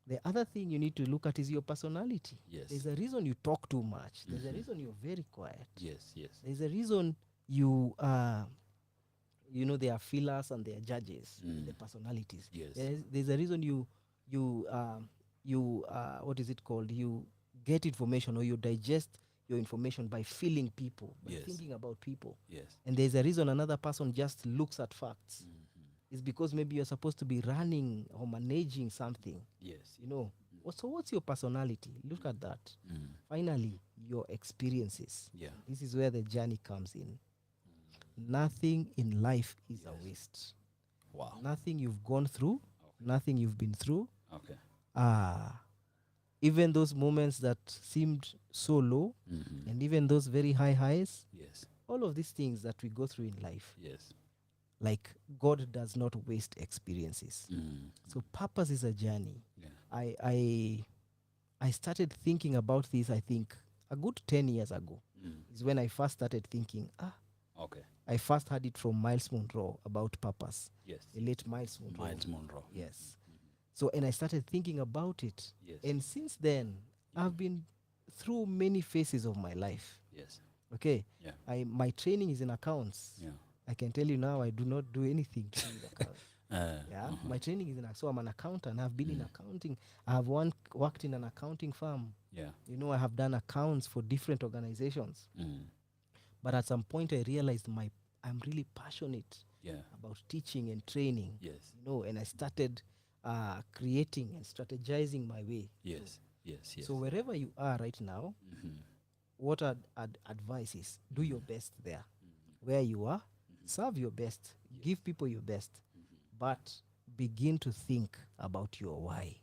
S4: The other thing you need to look at is your personality.
S2: Yes.
S4: There's a reason you talk too much. There's a reason you're very quiet.
S2: Yes, yes.
S4: There's a reason you you know, there are fillers and there are judges, the personalities.
S2: Yes.
S4: There's a reason what is it called? You get information or you digest your information by feeling people, by
S2: Yes.
S4: thinking about people.
S2: Yes.
S4: And there's a reason another person just looks at facts. It's because maybe you're supposed to be running or managing something,
S2: Yes.
S4: you know. So what's your personality? Look at that. Finally, your experiences.
S2: Yeah.
S4: This is where the journey comes in. Nothing in life is a waste.
S2: Wow.
S4: Nothing you've gone through, nothing you've been through.
S2: Okay.
S4: Even those moments that seemed so low, and even those very high highs,
S2: Yes.
S4: all of these things that we go through in life,
S2: Yes.
S4: like God does not waste experiences. So purpose is a journey.
S2: Yeah.
S4: I started thinking about this, I think, a good 10 years ago. Is when I first started thinking,
S2: Okay.
S4: I first heard it from Miles Monroe about purpose.
S2: Yes.
S4: The late Miles Monroe.
S2: Miles Monroe.
S4: Yes. So, and I started thinking about it.
S2: Yes.
S4: And since then, I've been through many phases of my life.
S2: Yes.
S4: Okay.
S2: Yeah.
S4: My training is in accounts.
S2: Yeah.
S4: I can tell you now, I do not do anything to do with accounts. Yeah.
S2: Uh-huh.
S4: My training is so I'm an accountant. I've been in accounting. I have worked in an accounting firm.
S2: Yeah.
S4: You know, I have done accounts for different organizations. But at some point, I realized I'm really passionate about teaching and training.
S2: Yes.
S4: You know, and I started creating and strategizing my way.
S2: Yes. Yes. Yes.
S4: So wherever you are right now, what advice is, do your best there. Where you are, serve your best, give people your best, but begin to think about your why.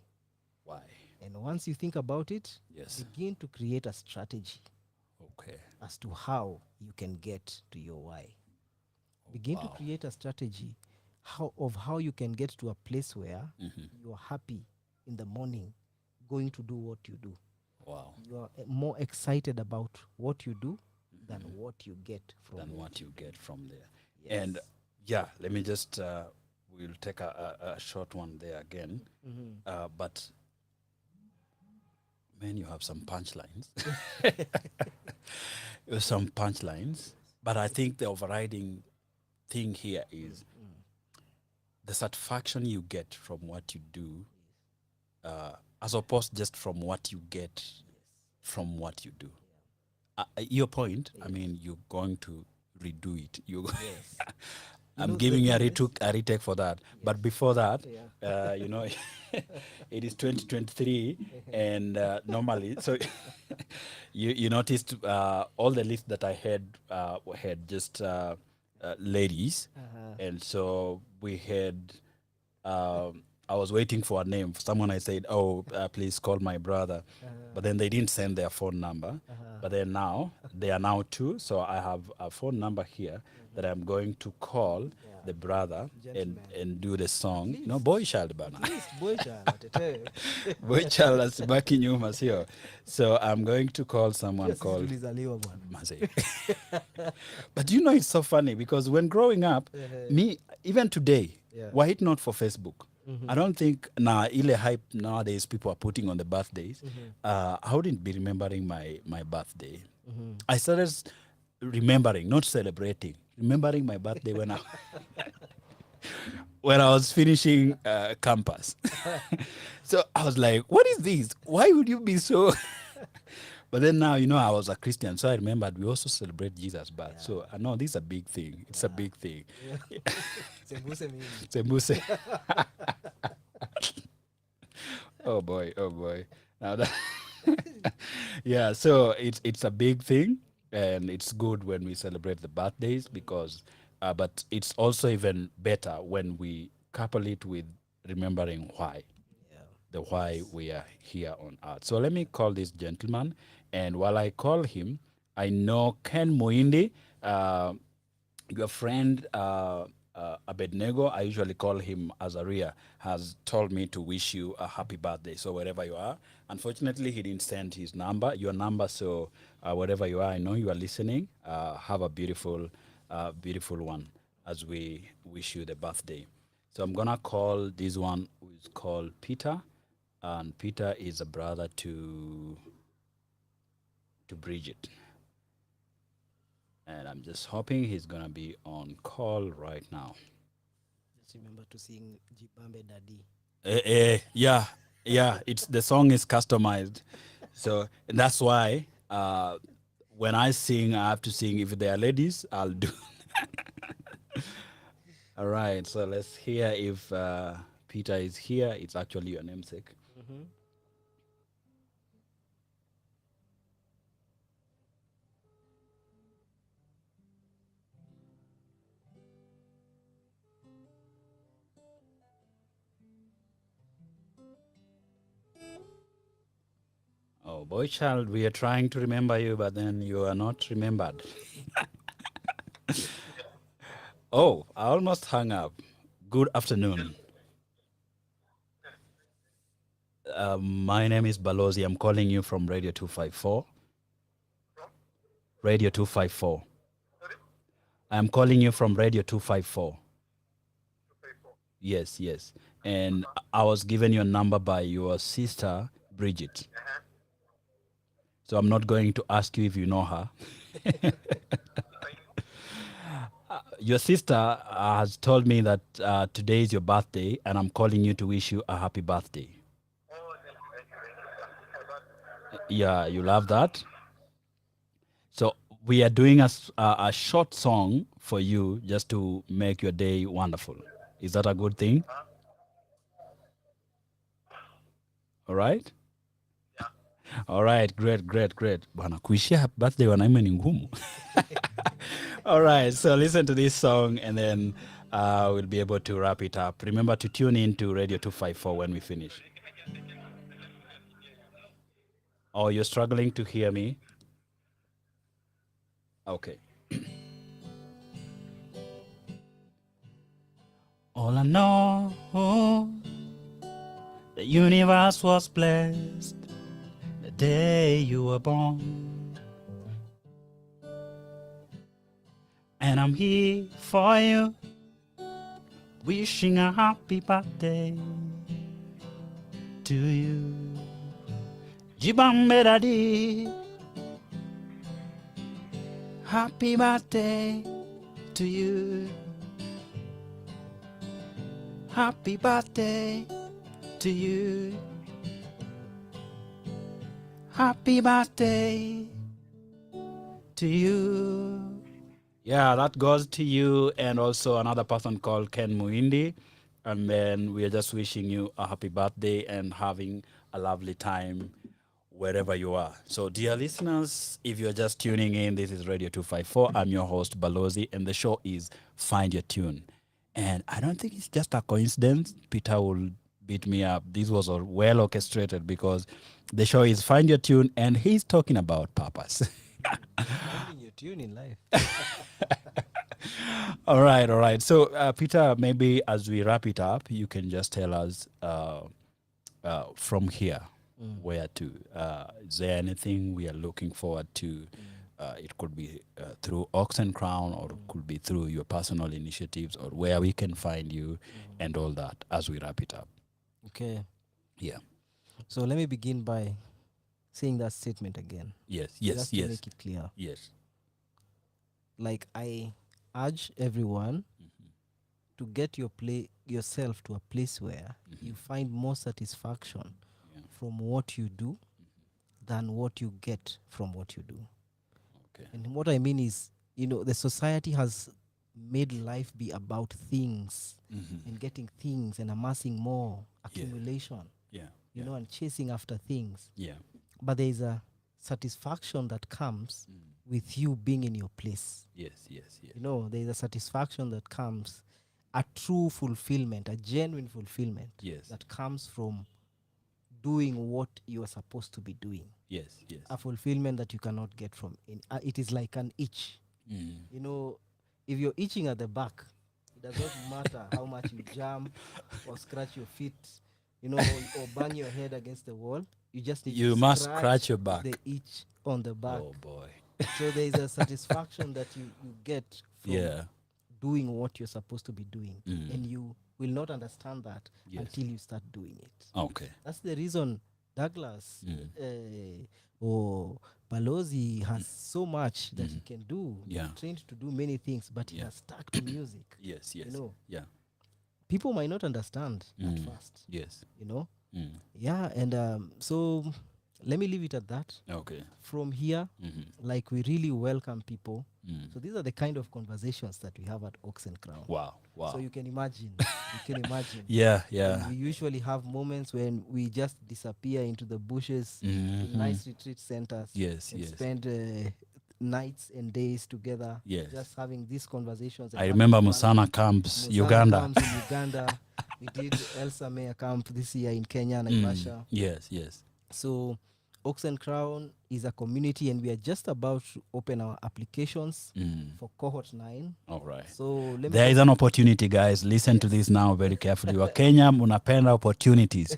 S2: Why?
S4: And once you think about it,
S2: Yes.
S4: begin to create a strategy
S2: Okay.
S4: as to how you can get to your why. Begin to create a strategy of how you can get to a place where you're happy in the morning going to do what you do.
S2: Wow.
S4: You are more excited about what you do than what you get from
S2: What you get from there.
S4: Yes.
S2: And yeah, let me just we'll take a short one there again. But man, you have some punchlines. Some punchlines. But I think the overriding thing here is the satisfaction you get from what you do, as opposed just from what you get from what you do. Your point, I mean, you're going to redo it. I'm
S4: know,
S2: giving
S4: the
S2: you a
S4: thing
S2: retake for that. But before that, you know, it is 2023, and normally, so you noticed all the list that I had just ladies, and so we had. I was waiting for a name. For someone I said, "Oh, please call my brother," but then they didn't send their phone number. But then now they are now two, so I have a phone number here that I'm going to call the brother and do the song.
S4: Please.
S2: No, boy child bana.
S4: boy child, atetee.
S2: Boy child asibaki nyuma sio. So I'm going to call someone
S4: Sisi
S2: called
S4: tulizaliwa bwana.
S2: Mazee. But you know, it's so funny because when growing up, me, even today, were it not for Facebook, I don't think ile hype nowadays people are putting on the birthdays, I wouldn't be remembering my birthday. I started remembering, not celebrating, remembering my birthday when I was finishing campus. So I was like, what is this? Why would you be so... But then now, you know, I was a Christian, so I remembered we also celebrate Jesus' birth. So I know this is a big thing. It's a big thing.
S4: Sembuse mimi.
S2: Sembuse. Oh boy. Now that yeah, so it's a big thing, and it's good when we celebrate the birthdays because, but it's also even better when we couple it with remembering why. The why we are here on earth. So let me call this gentleman, and while I call him, I know Ken Muindi, your friend Abednego, I usually call him Azaria, has told me to wish you a happy birthday. So wherever you are, unfortunately he didn't send your number. So wherever you are, I know you are listening. Have a beautiful one as we wish you the birthday. So I'm gonna call this one who is called Peter. And Peter is a brother to Bridget. And I'm just hoping he's gonna be on call right now.
S4: Just remember to sing Jibambe Daddy.
S2: Yeah, yeah. It's the song is customized, so that's why when I sing, I have to sing. If they are ladies, I'll do. All right. So let's hear if Peter is here. It's actually your namesake.
S4: Mm-hmm.
S2: Oh, boy child, we are trying to remember you, but then you are not remembered. Oh, I almost hung up. Good afternoon. My name is Balozi. I'm calling you from Radio 254. Radio 254. I'm calling you from Radio 254. Yes, yes. And I was given your number by your sister, Bridget. So I'm not going to ask you if you know her. Your sister has told me that today is your birthday, and I'm calling you to wish you a happy birthday. Yeah, you love that? So we are doing a short song for you just to make your day wonderful. Is that a good thing? All right? All right, great, great, great. Bwana kuishia happy birthday wanaume ni ngumu. All right, so listen to this song and then we'll be able to wrap it up. Remember to tune in to Radio 254 when we finish. Oh, you're struggling to hear me? Okay. All I know, the universe was blessed the day you were born. And I'm here for you, wishing a happy birthday to you. Jibambe Daddy, happy birthday to you. Happy birthday to you. Happy birthday to you. Yeah, that goes to you and also another person called Ken Muindi. And then we are just wishing you a happy birthday and having a lovely time wherever you are. So, dear listeners, if you're just tuning in, this is Radio 254. I'm your host, Balozi, and the show is Find Your Tune. And I don't think it's just a coincidence. Peter will beat me up. This was all well orchestrated because the show is Find Your Tune, and he's talking about purpose.
S4: Finding your tune in life.
S2: All right, all right. So, Peter, maybe as we wrap it up, you can just tell us from here where to. Is there anything we are looking forward to? It could be through Ox and Crown, or it could be through your personal initiatives, or where we can find you and all that as we wrap it up.
S4: Okay.
S2: Yeah.
S4: So let me begin by saying that statement again.
S2: Yes, yes,
S4: just to
S2: yes.
S4: make it clear.
S2: Yes.
S4: Like, I urge everyone to get yourself to a place where you find more satisfaction from what you do than what you get from what you do.
S2: Okay.
S4: And what I mean is, the society has made life be about things and getting things and amassing more, accumulation,
S2: Yeah.
S4: and chasing after things.
S2: Yeah.
S4: But there is a satisfaction that comes with you being in your place.
S2: Yes, yes, yes.
S4: There is a satisfaction that comes, a true fulfillment, a genuine fulfillment
S2: Yes.
S4: that comes from doing what you are supposed to be doing.
S2: Yes, yes.
S4: A fulfillment that you cannot get from it is like an itch. If you're itching at the back, it does not matter how much you jump or scratch your feet, or bang your head against the wall. You just need to
S2: must scratch your back.
S4: the itch on the back.
S2: Oh boy.
S4: So there is a satisfaction that you get from
S2: Yeah.
S4: doing what you're supposed to be doing, and you will not understand that until you start doing it.
S2: Okay.
S4: That's the reason Douglas or Balozi has so much that he can do.
S2: Yeah.
S4: He's trained to do many things, but he has stuck to music.
S2: Yes, yes.
S4: You know,
S2: Yeah.
S4: people might not understand at first.
S2: Yes.
S4: You know,
S2: Mm.
S4: yeah, and so let me leave it at that.
S2: Okay.
S4: From here, like we really welcome people.
S2: Mm.
S4: So these are the kind of conversations that we have at Ox and Crown.
S2: Wow. Wow.
S4: So you can imagine.
S2: Yeah,
S4: And
S2: yeah.
S4: we usually have moments when we just disappear into the bushes, in nice retreat centers,
S2: Yes,
S4: and
S2: yes.
S4: spend nights and days together,
S2: Yes.
S4: just having these conversations. and
S2: I
S4: having
S2: remember
S4: fun.
S2: Musana camps,
S4: Musana
S2: Uganda.
S4: camps in Uganda. We did Elsa Mayer camp this year in Kenya, Naivasha.
S2: Yes, yes.
S4: So Ox and Crown is a community, and we are just about to open our applications for cohort 9.
S2: All right.
S4: So let me
S2: There is an opportunity, guys. Listen to this now very carefully. Wa Kenya munapenda opportunities.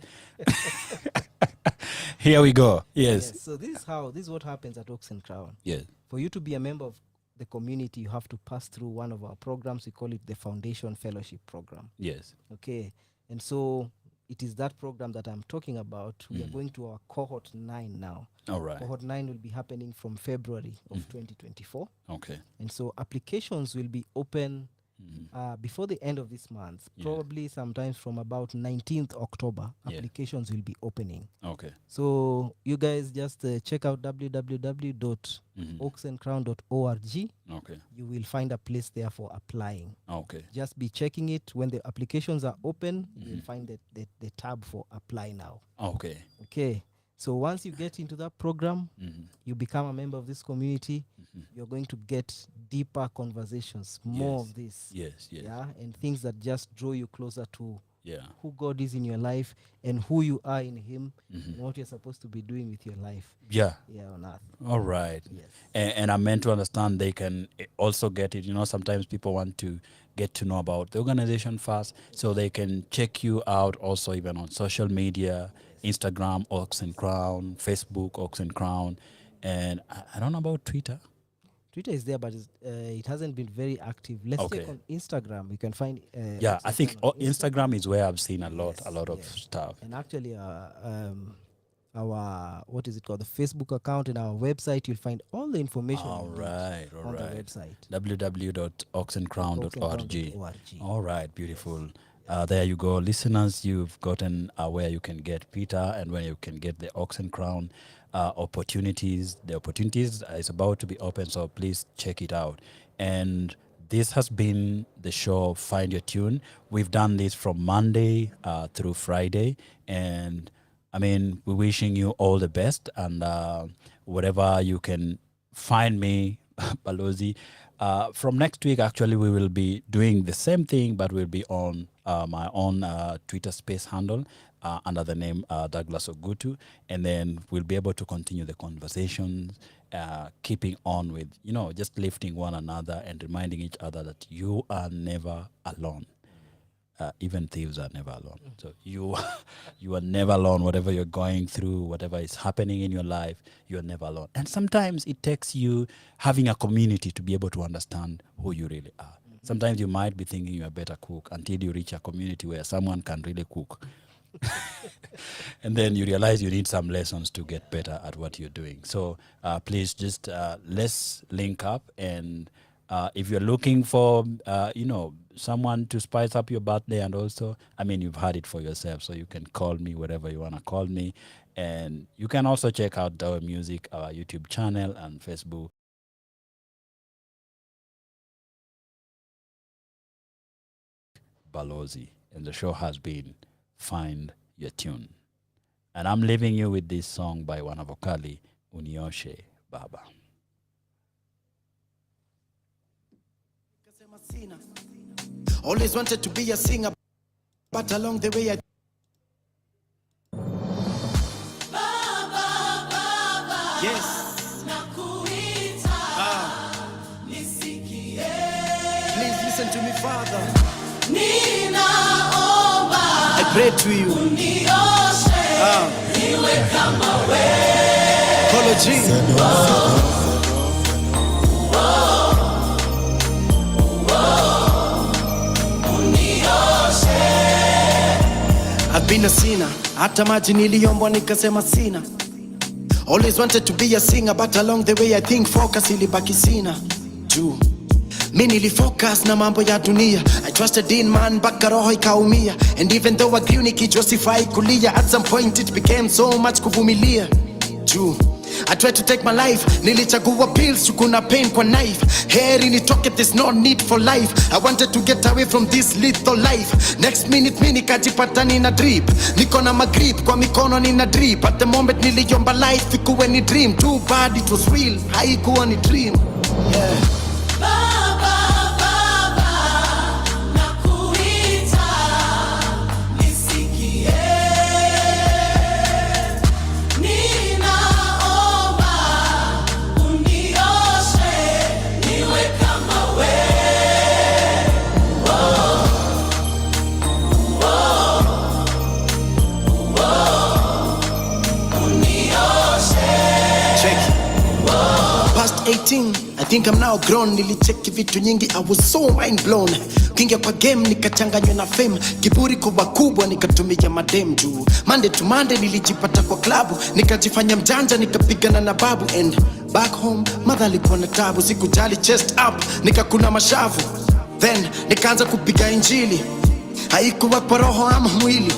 S2: Here we go. Yes.
S4: Yes, so this is what happens at Ox and Crown.
S2: Yes.
S4: For you to be a member of the community, you have to pass through one of our programs. We call it the Foundation Fellowship Program.
S2: Yes.
S4: Okay. And so it is that program that I'm talking about. We are going to our cohort 9 now.
S2: All right.
S4: Cohort 9 will be happening from February of 2024.
S2: Okay.
S4: And so applications will be open before the end of this month,
S2: Yeah.
S4: probably sometimes from about 19th October.
S2: Yeah.
S4: Applications will be opening.
S2: Okay.
S4: So you guys just check out www.oxandcrown.org.
S2: Okay.
S4: You will find a place there for applying.
S2: Okay.
S4: Just be checking it. When the applications are open, you will find the tab for apply now.
S2: Okay.
S4: Okay. So once you get into that program, you become a member of this community, you're going to get deeper conversations, more
S2: Yes.
S4: of this.
S2: Yes. Yes.
S4: Yeah, and things that just draw you closer to
S2: Yeah.
S4: who God is in your life and who you are in Him and what you're supposed to be doing with your life
S2: Yeah.
S4: here on earth.
S2: All right.
S4: Yes.
S2: And I'm meant to understand they can also get it. You know, sometimes people want to get to know about the organization first, so they can check you out also even on social media, Instagram, Ox and Crown, Facebook, Ox and Crown. And I don't know about Twitter.
S4: Twitter is there, but it hasn't been very active. Let's
S2: Okay.
S4: check on Instagram. You can find.
S2: Yeah,
S4: Ox
S2: I
S4: and
S2: think
S4: Crown on
S2: Instagram is where I've seen a lot of
S4: yes.
S2: stuff.
S4: And actually, our what is it called? The Facebook account and our website. You'll find all the information.
S2: All
S4: you need
S2: right, all
S4: on
S2: right.
S4: the website.
S2: www.oxandcrown.org.
S4: Oxandcrown.org.
S2: All right, beautiful. There you go. Listeners, you've gotten where you can get Peter and where you can get the Ox and Crown opportunities. The opportunities is about to be open, so please check it out. And this has been the show Find Your Tune. We've done this from Monday through Friday. And I mean, we're wishing you all the best. And whatever you can find me, Balozi. From next week, actually, we will be doing the same thing, but we'll be on my own Twitter space handle under the name Douglas Ogutu. And then we'll be able to continue the conversations, keeping on with, you know, just lifting one another and reminding each other that you are never alone. Even thieves are never alone. So you are never alone. Whatever you're going through, whatever is happening in your life, you are never alone. And sometimes it takes you having a community to be able to understand who you really are. Sometimes you might be thinking you're a better cook until you reach a community where someone can really cook. And then you realize you need some lessons to get better at what you're doing. So please just let's link up. And if you're looking for, someone to spice up your birthday, and also, I mean, you've had it for yourself, so you can call me wherever you want to call me. And you can also check out our music, our YouTube channel and Facebook. Balozi. And the show has been Find Your Tune. And I'm leaving you with this song by Wanavokali, Unioshe Baba.
S7: Always wanted to be a singer, but along the way I yes. Please listen to me, Father. I pray to you. Apology. I've been a sinner, hata maji niliombwa nikasema sina. Always wanted to be a singer, but along the way I think focus ilibaki sina. Juu mi nilifocus na mambo ya dunia. I trusted in man mpaka roho ikaumia. And even though I grew nikijustify kulia, at some point it became so much kuvumilia. Juu I tried to take my life, nilichagua pills, kuna pain kwa knife. Heri nitoke, there's no need for life. I wanted to get away from this lethal life. Next minute mi nikajipata nina drip. Niko na magrip, kwa mikono nina drip. At the moment niliomba life, ikuwe ni dream. Too bad it was real, haikuwa ni dream. Yeah. Past 18, I think I'm now grown. Nilicheki vitu nyingi, I was so mind blown. Kingia kwa game nikachanganywa na fame. Kiburi kubwa kubwa nikatumia madem juu. Monday to Monday nilijipata kwa klabu. Nikajifanya mjanja nikapigana na babu. And back home, mother alikuwa na tabu. Sikujali chest up, nikakuna mashavu. Then nikaanza kupiga injili. Haikuwa kwa roho ama mwili.